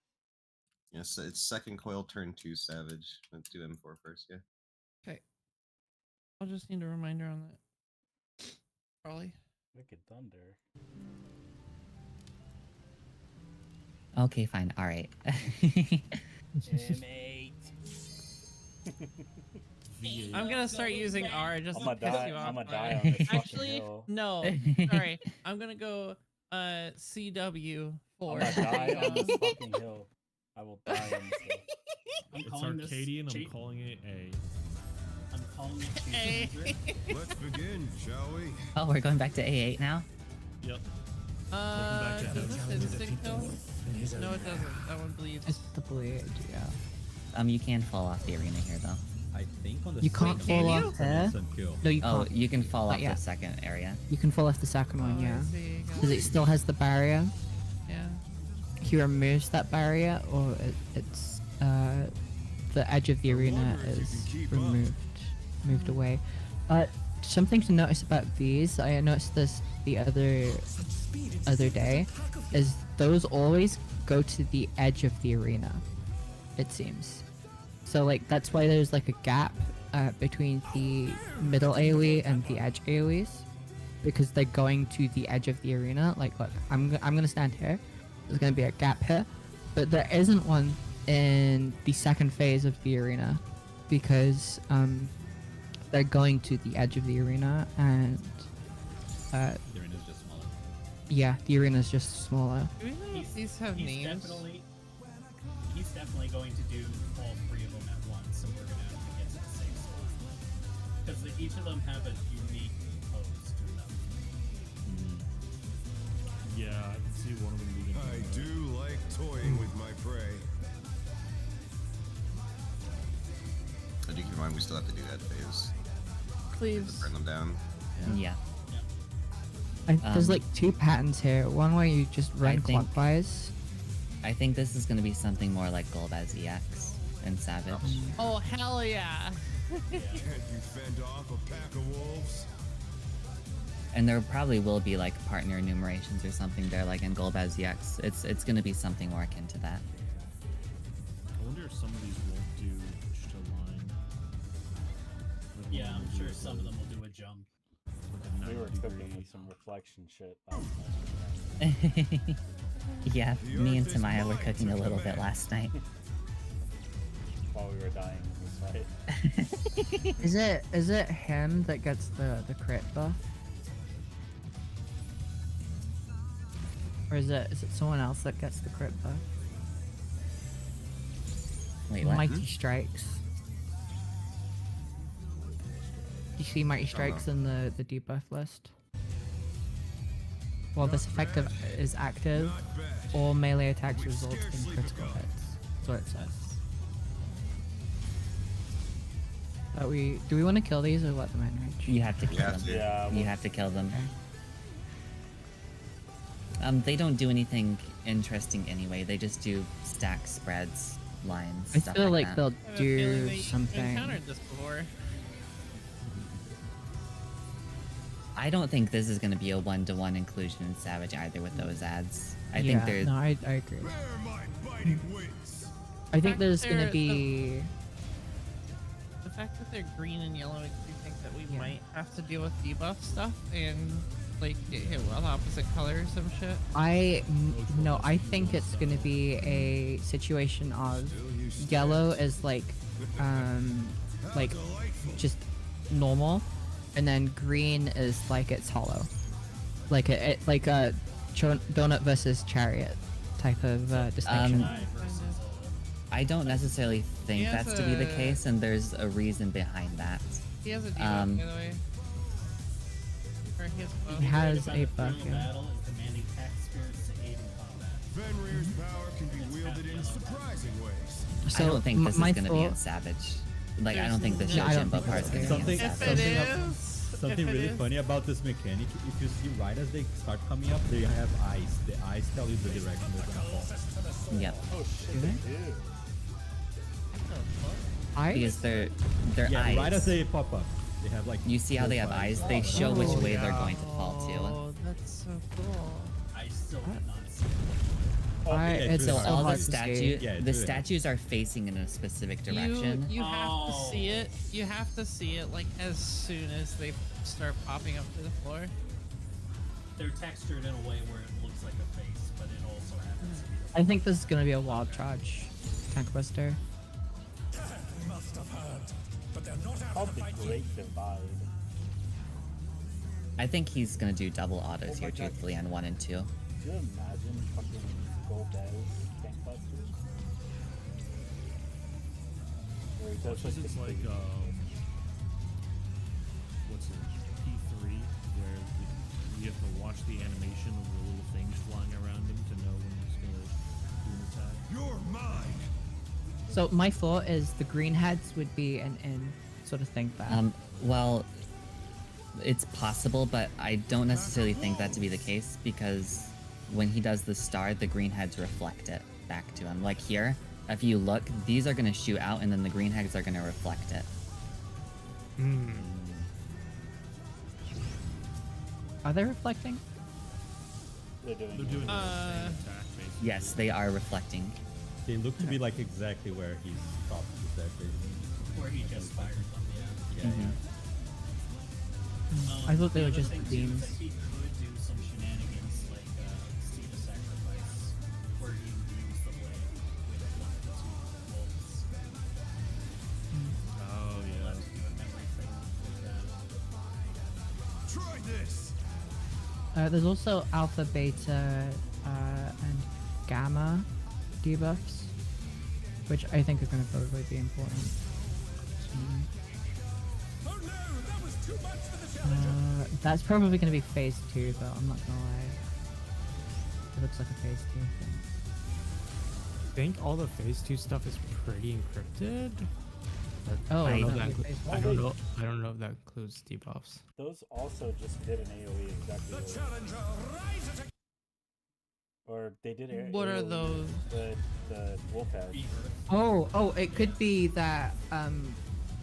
Yes, it's second coil turn 2 Savage. Let's do M4 first, yeah. Okay. I'll just need a reminder on that. Probably. Wicked Thunder. Okay, fine. All right. M8. I'm gonna start using R just to piss you off. I'ma die on this fucking Actually, hill. no. Sorry. I'm gonna go CW for. I'ma die on this fucking hill. I will die on this hill. I'm It's calling Arcadian. this I'm calling it A. I'm calling it Hey. Let's begin, shall we? Oh, we're going back to A8 now? Yep. Does Welcome back this to instinct kill? No, it doesn't. That one bleeds. It's the bleed, yeah. You can fall off the arena here, though. I think on the You can't second fall one, off it's an there. instant kill. No, you Oh, can't. you can fall Not off yet. the second area. You can fall off the second one, Oh, I yeah. see. Because it still has the barrier. Yeah. He removes that barrier, or it's the edge of the arena is moved away. Something to notice about these, I noticed this the other day, is those always go to the edge of the arena. It seems. So like that's why there's like a gap between the middle AoE and the edge AoEs, because they're going to the edge of the arena. Like, look, I'm gonna stand here. There's gonna be a gap here, but there isn't one in the second phase of the arena, because they're going to the edge of the arena, and The arena is just smaller. yeah, the arena is just smaller. Do we know if these have names? He's definitely going to do all three of them at once, and we're gonna have to get to the same spot. Because each of them have a unique pose to them. Yeah, I can see one of them being. I do like toying with my prey. But you keep in mind, we still have to do that phase. Please. Burn them down. Yeah. There's like two patterns here. One where you just run think- clockwise. I think this is going to be something more like Golbez EX and Savage. Oh, hell yeah. Can't you fend off a pack of wolves? And there probably will be like partner enumerations or something there, like in Golbez EX. It's going to be something more akin to that. I wonder if some of these won't do push to line. Like, Yeah, one I'm will sure do some of them will do a jump. like a We were 90 cooking degree. with some reflection shit last night. Yeah, me and Tamaya were cooking a little bit last night. While we were dying in this fight. Is it him that gets the crit buff? Or is it someone else that gets the crit buff? Wait, what? Mighty Strikes. Do you see Mighty Strikes in the debuff list? While this effect is active, all melee attacks result in critical hits. That's what it says. Do we want to kill these or let them enrage? You have to kill have them. to. Yeah, You have to kill them. They don't do anything interesting anyway. They just do stack spreads, lines, I stuff feel like that. they'll I have a feeling do they something. encountered this before. I don't think this is going to be a one-to-one inclusion in Savage either with those ads. I Yeah, think there's no, I agree. Bear my biting wings. I think fact there's that gonna they're- be. The fact that they're green and yellow makes me think that we Yeah. might have to deal with debuff stuff and like get hit with opposite color or some shit. No, I think it's gonna be a situation of yellow is like just normal, and then green is like it's hollow, like a donut versus chariot type of distinction. I don't necessarily think He has that's to be the a- case, and there's a reason behind that. He has a debuff, Um, by the way. Or he has both. He has About a the buff, final yeah. battle and commanding power can be wielded in surprising ways. I don't think this is my gonna be in thought- Savage. Like, I don't think the No, I don't Shojimbo think part's so. gonna Something, be in If Savage. it something, is, something if it really is- funny about this mechanic. If you see right as they start coming up, they have eyes. The eyes tell you the direction they're gonna fall. Yep. Oh shit, Do they they? do. Because they're Yeah, eyes. right as they pop up, they have like. You see how they have those eyes? They show which way they're yeah. going to fall to. Oh, that's so cool. I still did not see It's So so all the hard to see. the statues are facing in a specific direction. You have to Oh. see it. You have to see it like as soon as they start popping up to the floor. They're textured in a way where it looks like a face, but it also happens to be I think this is gonna be a wild charge. Tank Buster. Must have heard, but they're not out Called of the the fight. Great Divide. I think he's gonna do double autos here, truthfully, on 1 and 2. Could you imagine fucking Golbez tank busters? Where he does Because like it's the like, big- what's it, P3, where you have to watch the animation of the little things flying around him to know when he's gonna do an attack. You're mine. So my thought is the green heads would be an in sort of thing there. Well, it's possible, but I don't necessarily think that to be the case because when he does the star, the green heads reflect it back to him. Like here, if you look, these are gonna shoot out, and then the green heads are gonna reflect it. Are they reflecting? They're doing, They're doing the same attack, basically. Yes, they are reflecting. They look to be like exactly where he's stopped exactly. where he just fired them. Yeah. Yeah, Mhm. I thought they the were other just thing, too, is beams. that he could do some shenanigans like Steam Sacrifice, where he imbues the blade with one of the two wolves. Oh, yeah. Allows you to do a memory thing with that. Try this. There's also alpha, beta, and gamma debuffs, which I think are going to probably be important. Oh no, that was too much for the challenger. That's probably going to be phase 2, though. I'm not gonna lie. It looks like a phase 2 thing. I think all the phase 2 stuff is pretty encrypted. But Oh, I don't know no, if that phase I don't know. I don't know if that includes debuffs. Those also just did an AoE exactly. The challenger rises again. Or they did What are AoE, those? The wolf heads. Oh, it could be that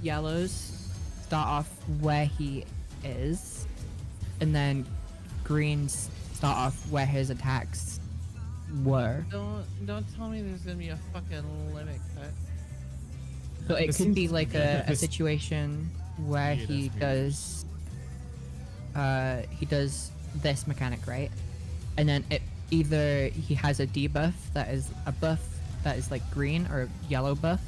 yellows start off where he is, and then greens start off where his attacks were. Don't tell me there's gonna be a fucking limit cut. So it This could be seems- like a this- situation where Yeah, he that's does this mechanic, right? And then it either he has a debuff that is a buff that is like green or yellow buff,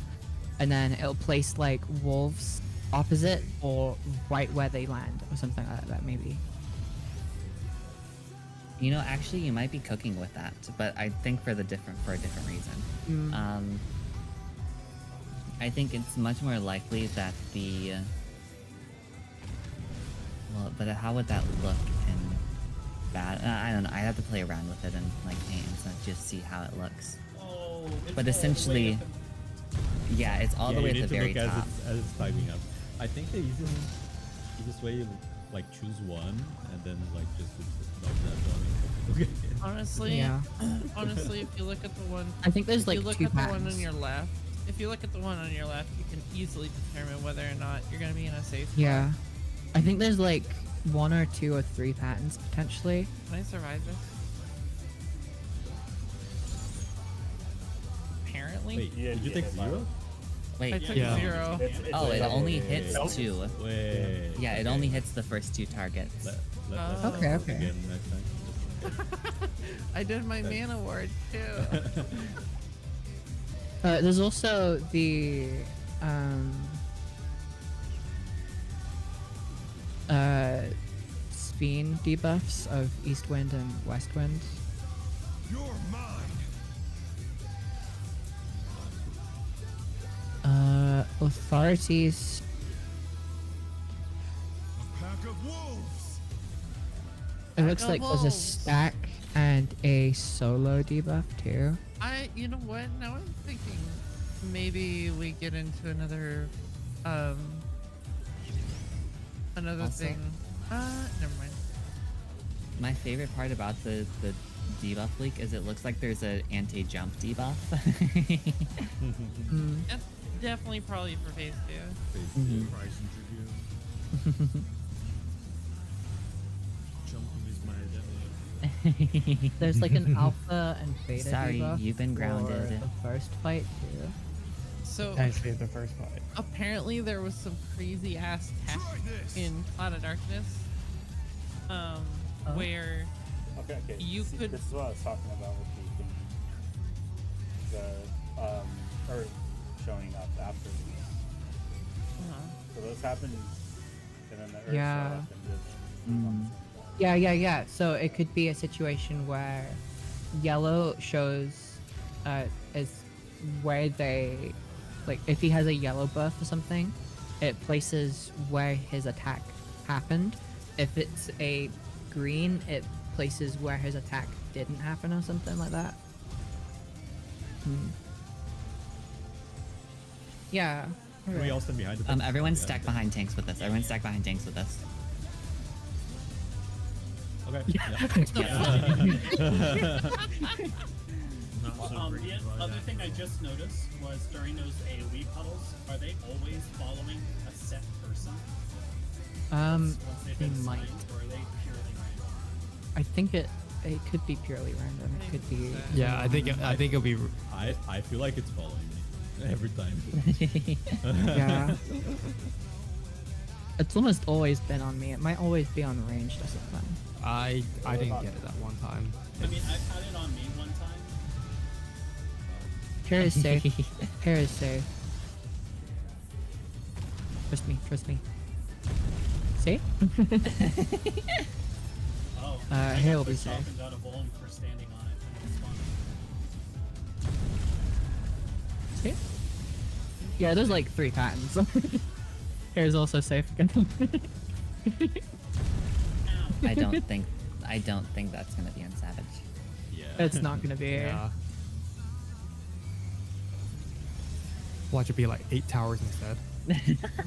and then it'll place like wolves opposite or right where they land or something like that maybe. You know, actually, you might be cooking with that, but I think for a different reason. I think it's much more likely that the. Well, but how would that look in bad? I don't know. I have to play around with it and like hands and just see how it looks. Oh, it's But all the way essentially, up yeah, it's all Yeah, the way you at the need to very look top. as it's climbing up. I think the easiest way you like choose one and then like just love that one. Honestly, Yeah. honestly, if you look at the one, I think there's if like you look two at the one patterns. on your left, if you look at the one on your left, you can easily determine whether or not you're gonna be in a safe spot. Yeah. I think there's like 1 or 2 or 3 patterns potentially. Can I survive this? Apparently. Wait, Yeah, did you yeah, take yeah. 0? I Wait, took Yeah. 0. oh, it double. only Yeah, yeah, hits yeah. 2. Wait. Yeah, it only hits the first 2 targets. Let's Okay, try okay. again next time. I did my mana ward too. There's also the Speen debuffs of East Wind and West Wind. You're mine. Authorities. A pack of wolves. It looks of like there's a wolves. stack and a solo debuff too. You know what? Now I'm thinking maybe we get into another Also- thing. Never mind. My favorite part about the debuff leak is it looks like there's an anti-jump debuff. That's definitely probably for phase 2. Mhm. Price interview. Jumping is my identity. There's like an alpha and beta Sorry, debuff you've been grounded. for the first fight too. So Potentially the first fight. apparently there was some crazy ass tech in Cloud of Darkness, where Okay. you See, could. This is what I was talking about with the Earth showing up after these. So those happened, and then the Earth Yeah. showed up and just. Yeah. So it could be a situation where yellow shows is where they, like, if he has a yellow buff or something, it places where his attack happened. If it's a green, it places where his attack didn't happen or something like that. Yeah. Can we all stand behind the tanks? Everyone's Yeah. stacked behind tanks with us. Everyone's stacked behind tanks with us. Okay. Not so great The about other that. thing I just noticed was during those AoE puddles, are they always following a set person? Once they've They been might. assigned, or are they purely random? I think it could be purely random. It could be. Yeah, I think it'll be. I feel like it's following me every time. Yeah. It's almost always been on me. It might always be on range or something. I didn't get it that one time. I mean, I've had it on me one time. Here is safe. Here is safe. Trust me. See? Oh, Here I will got be pushed off safe. and got a bone for standing on it. And it's fun. See? Yeah, there's like 3 patterns. Here's also safe again. I don't think that's gonna be on Savage. Yeah. It's not gonna be. Yeah. Watch it be like 8 towers instead.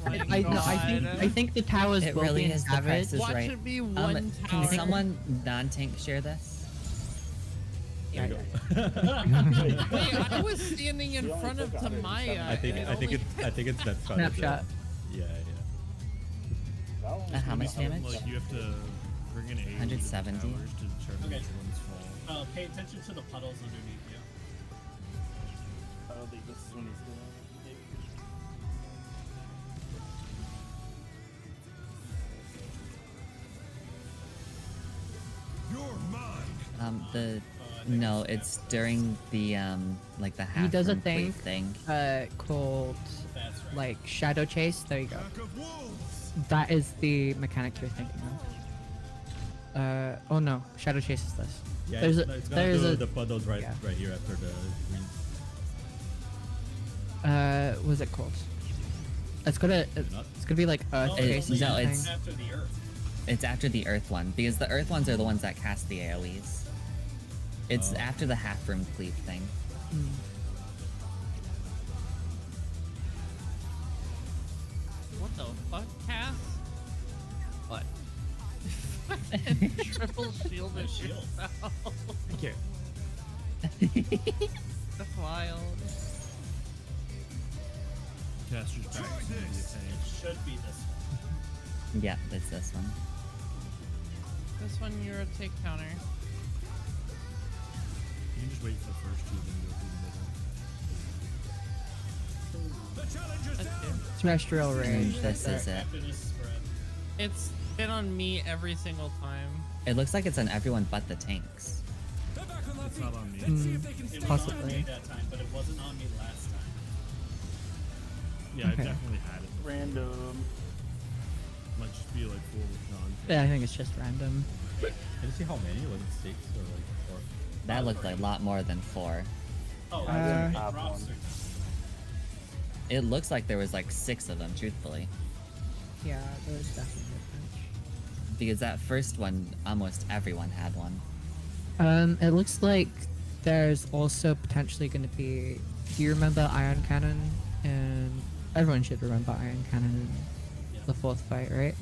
I think the towers It will really be in is the Savage. price is Watch right. it be one Can tower. someone non-tank share this? Yeah. Wait, I was standing in He only front of took 107. Tamaya. I think it's that Snapshot. Yeah. How much damage? Like you have to bring in 170. towers to determine Okay. which ones fall. Pay attention to the puddles underneath you. I don't think this is when he's doing it. No, it's during the like the half He does a room plate thing, thing. called That's right. like Shadow Chase. There you go. That is the mechanic you're thinking of. Oh no, Shadow Chase is this. Yeah, There's it's gonna do the puddles right yeah. right here after the green. What is it called? It's gonna be like Earth Oh, Chase. or no, something. it's- after the earth. It's after the Earth one because the Earth ones are the ones that cast the AOE's. It's Oh. after the half room cleave thing. What the fuck, Cass? What? Triple shielded Shield. yourself. Thank you. That's wild. Caster's back to the It tank. should be this one. Yeah, it's this one. This one you're a take counter. You can just wait for the first two, then go through the middle. That's good. Terrestrial range. This that's is it. it. After this spread. It's been on me every single time. It looks like it's on everyone but the tanks. It's not on me. It was on me Possibly. that time, but it wasn't on me last time. Yeah, I Okay. definitely had it. Random. Might just be like full non. Yeah, I think it's just random. Can you see how many? Was it 6 or like 4? That looked like a lot more than 4. Oh, I it have drops one. or It looks like there was like 6 of them, truthfully. Yeah, there's definitely a Because that first one, almost everyone had one. bunch. It looks like there's also potentially going to be. Do you remember Iron Cannon? And everyone should remember Iron Cannon in the fourth fight, right?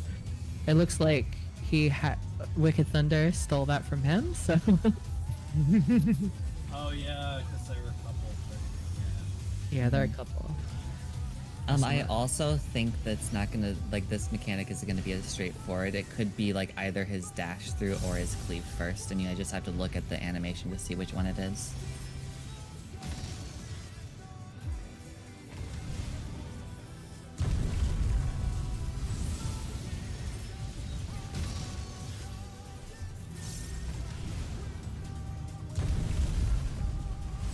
It looks like he had Wicked Thunder stole that from him. So. Oh yeah, because they were a couple. But, Yeah, they're a couple. I also think that's not gonna like this mechanic is gonna be as straightforward. It could be like either his dash through or his cleave first, and I just have to look at the animation to see which one it is.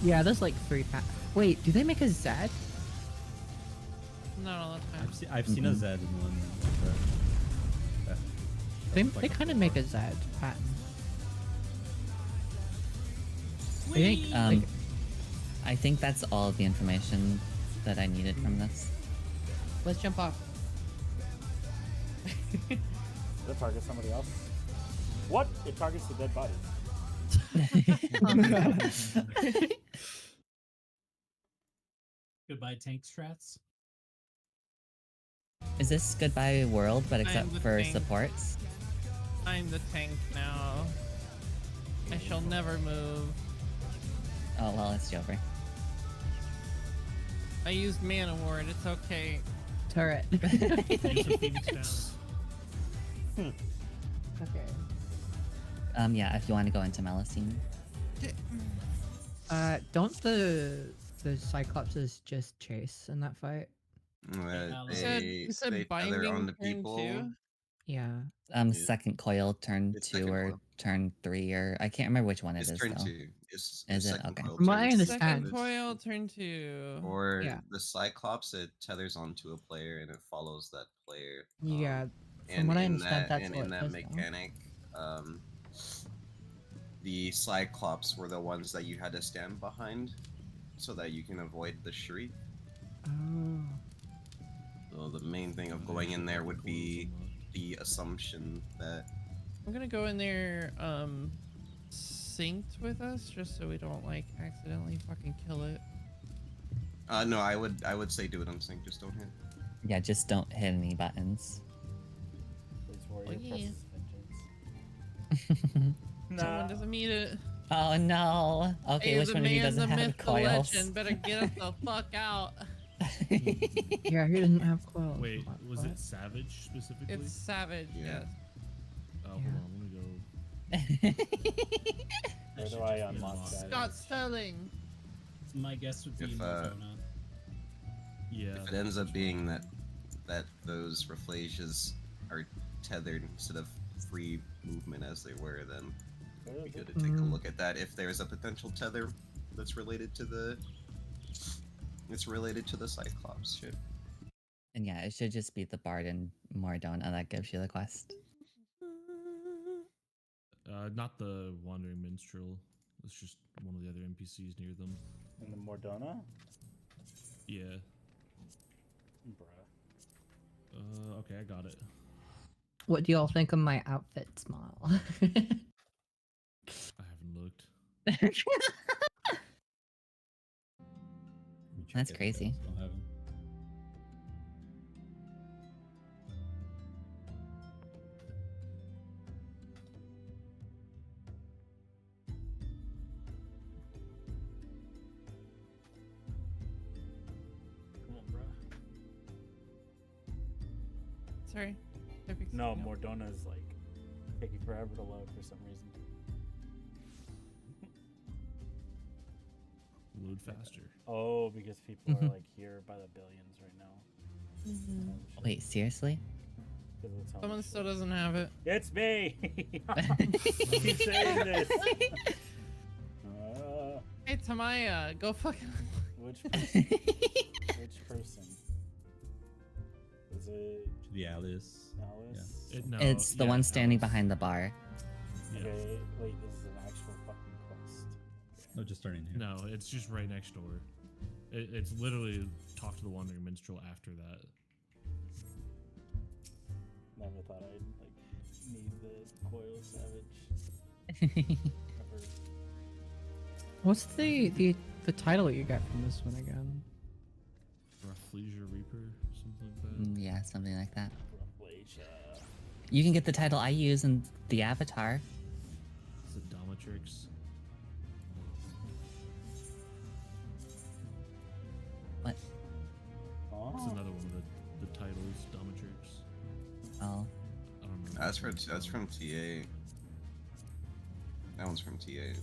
Yeah, there's like 3 packs. Wait, do they make a Z? Not all the time. I've seen a Z in one. They kind of make a Z pattern. I think that's all of the information that I needed from this. Let's jump off. Does it target somebody else? What? It targets the dead bodies. Goodbye, tank strats. Is this goodbye world, but I except am the for tank. supports? I'm the tank now. I shall never move. Oh well, it's Jover. I used Mana Ward, it's okay. Turret. Use the Phoenix down. Okay. Yeah, if you want to go into Melusine. Don't the Cyclopses just chase in that fight? You said they binding tether on the turn people. two? Yeah. Second coil, turn It's 2 second or coil. turn 3 or I can't remember which one it It's is turn though. 2. It's Is it? second Okay. coil From what I turns understand- Second coil, turn 2. Or Yeah. the Cyclops, it tethers onto a player and it follows that player. Yeah. From And what I in understand, that, that's and what in it that does now. mechanic, the Cyclops were the ones that you had to stand behind so that you can avoid the shriek. Oh. So the main thing of going in there would be the assumption that I'm gonna go in there, synced with us, just so we don't, like, accidentally fucking kill it. no, I would say do it on sync, just don't hit. Yeah, just don't hit any buttons. Please warrior yeah. presses vengeance. Someone doesn't meet it. Oh no. Okay, Hey, which the one of you man, doesn't the have myth, the coils? legend, better get us the fuck out. Yeah, he didn't have coils. Wait, was What? it Savage specifically? It's savage, Yeah. yes. Oh, hold on, let me go. Where do I unlock that? Scott Sterling. My guess would be If, Madonna. Yeah. If it ends up being that those Raflasias are tethered instead of free movement as they were, then it'd be good to take a look at that. If there's a potential tether that's related to the Cyclops shit. And yeah, it should just be the Bard and Mordona that gives you the quest. Not the Wandering Minstrel. It's just one of the other NPCs near them. In the Mordona? Yeah. Bruh. Okay, I got it. What do y'all think of my outfit, Smile? I haven't looked. That's crazy. Don't have him. Come on, bruh. Sorry. I fixed No, it now. Mordona is like taking forever to load for some reason. Load faster. Oh, because people are like here by the billions right now. Wait, seriously? 'Cause of the tone Someone of still shit. doesn't have it. It's me! Keep saying this. Hey, Tamaya, go fucking. Which person? Which person? Is it The Alice. Alice? It's the one standing behind the bar. Yeah. Okay, wait, this is an actual fucking quest. No, just turn in here. No, it's just right next door. It's literally talk to the Wandering Minstrel after that. Never thought I'd like need the coil savage. Ever. What's the title you got from this one again? Rafflesia Reaper, or something like that. Yeah, something like that. Rafflesia. You can get the title I use in the avatar. Is it Dominatrix? What? It's another one of the titles, Dominatrix. Oh. I don't know. That's from TA. That one's from TA.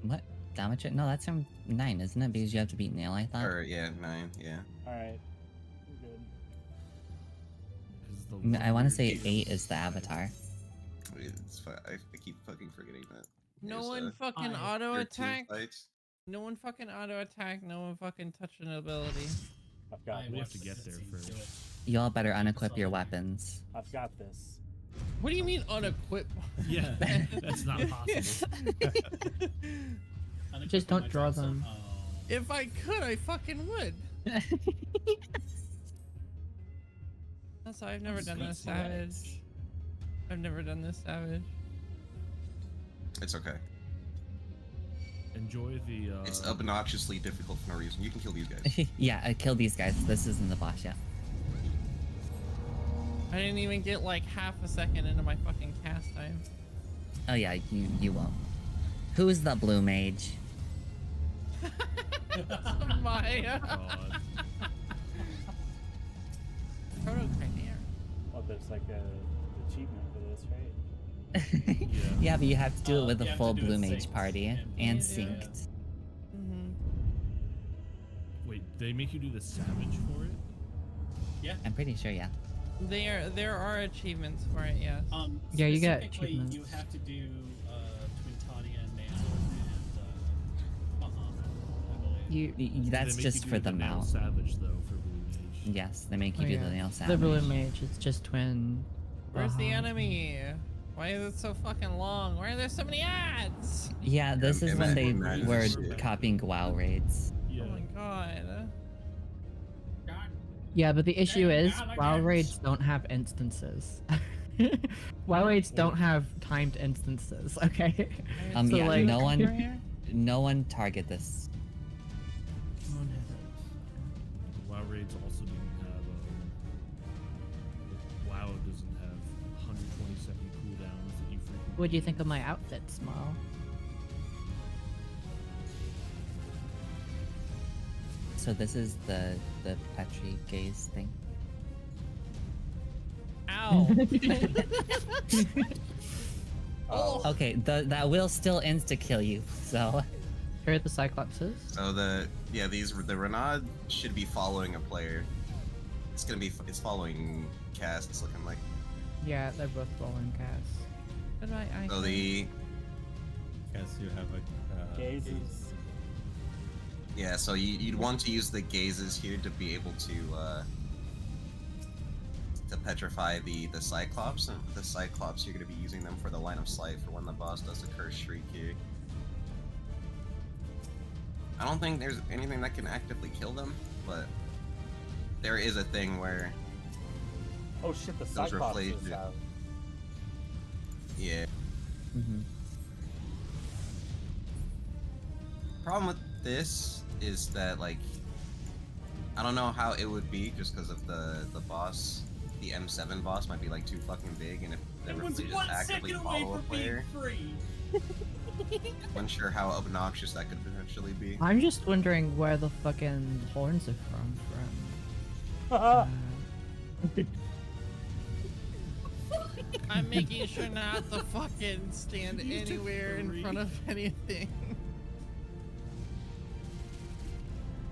What? Damage it? No, that's from 9, isn't it? Because you have to beat Nail, I thought. Or yeah, 9. Yeah. All right. We're good. I want to say 8 is the avatar. I keep fucking forgetting that. No There's, one fucking there auto are 2 attack. fights. No one fucking auto attack. No one fucking touch an ability. I've got. We have to get there first. Y'all better unequip your weapons. I've got this. What do you mean unequip? Yeah, that's not possible. Just don't draw them. If I could, I fucking would. That's why I've never done this Savage. I've never done this Savage. It's okay. Enjoy the. It's obnoxiously difficult for no reason. You can kill these guys. Yeah, I killed these guys. This isn't the boss yet. I didn't even get like half a second into my fucking cast time. Oh yeah, you won't. Who's the blue mage? Maya. Proto Chimera. Oh, there's like a achievement for this, right? Yeah, but you have to do it with you a have full to do it blue mage synced. party and Yeah. synced. Wait, they make you do the Savage for it? Yeah. I'm pretty sure, yeah. There are achievements for it, yes. Yeah, you get Specifically, achievements. you have to do Twintania, Nail, and Bahamut, I believe. That's They make just you for do the Nail mount. Savage though for Blue Mage. Yes, they make you Oh, do yeah. the nail The savage. blue mage, it's just twin. Where's the Bahamut. enemy? Why is it so fucking long? Why are there so many ads? Yeah, this is when they Imagine were shit. copying WoW raids. Yeah. Oh my god. Yeah, but the issue Dang, is God, I WoW guess. raids don't have instances. WoW raids don't have timed instances. Okay. So, Yeah, like- no one target this. WoW raids also didn't have. WoW doesn't have 120-second cooldowns that you freaking. What do you think of my outfit, Small? So this is the Petri gaze thing. Ow. Oh. Okay, that will still insta kill you. So Here are the Cyclopses. So the Renaud should be following a player. It's following Cass. It's looking like. Yeah, they're both rolling cast. But I So the Guess you have a Gazes. yeah. So you'd want to use the gazes here to be able to petrify the Cyclops. And the Cyclops, you're going to be using them for the line of sight for when the boss does the Curse Shriek here. I don't think there's anything that can actively kill them, but there is a thing where Oh shit, the Those Cyclopses reflect- have. yeah. mhm. Problem with this is that like I don't know how it would be just because of the boss. The M7 boss might be like too fucking big, and if they were Everyone's to just 1 actively second away follow a from being player, free. unsure how obnoxious that could potentially be. I'm just wondering where the fucking horns are from. I'm making sure not to fucking stand anywhere in front of anything.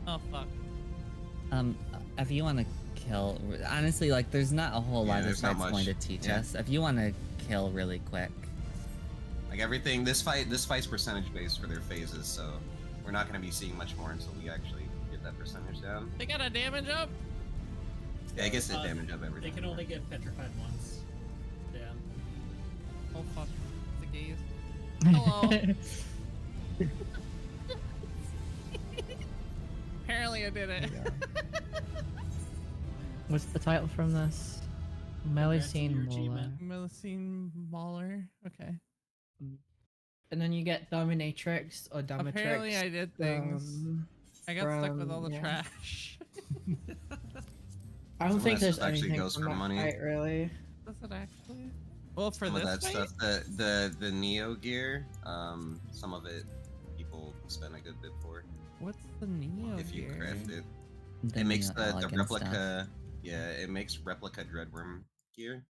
Oh fuck. If you want to kill, honestly, like there's not a whole Yeah, lot of there's not fights going much. to teach Yeah. us. If you want to kill really quick, Like everything, this fight's percentage based for their phases, so we're not going to be seeing much more until we actually get that percentage down. They got a damage up? Yeah, I guess they damage up They everything. can only get petrified once. Yeah. Oh fuck. It's a gaze. Hello. Apparently I did it. What's the title from this? Melusine Mola. Melusine Mauler. Okay. and then you get dominatrix or dominatrix. Apparently I did things. I got stuck with all the yeah. trash. I don't Some of think that there's stuff actually anything goes from for that money. fight, really. Does it actually? Well, for Some of this that fight? stuff, the Neo gear, some of it people spend a good bit for. What's the Neo if you gear? craft it. The It makes Neo the Elegant replica. stuff. Yeah, it makes replica Dreadworm gear.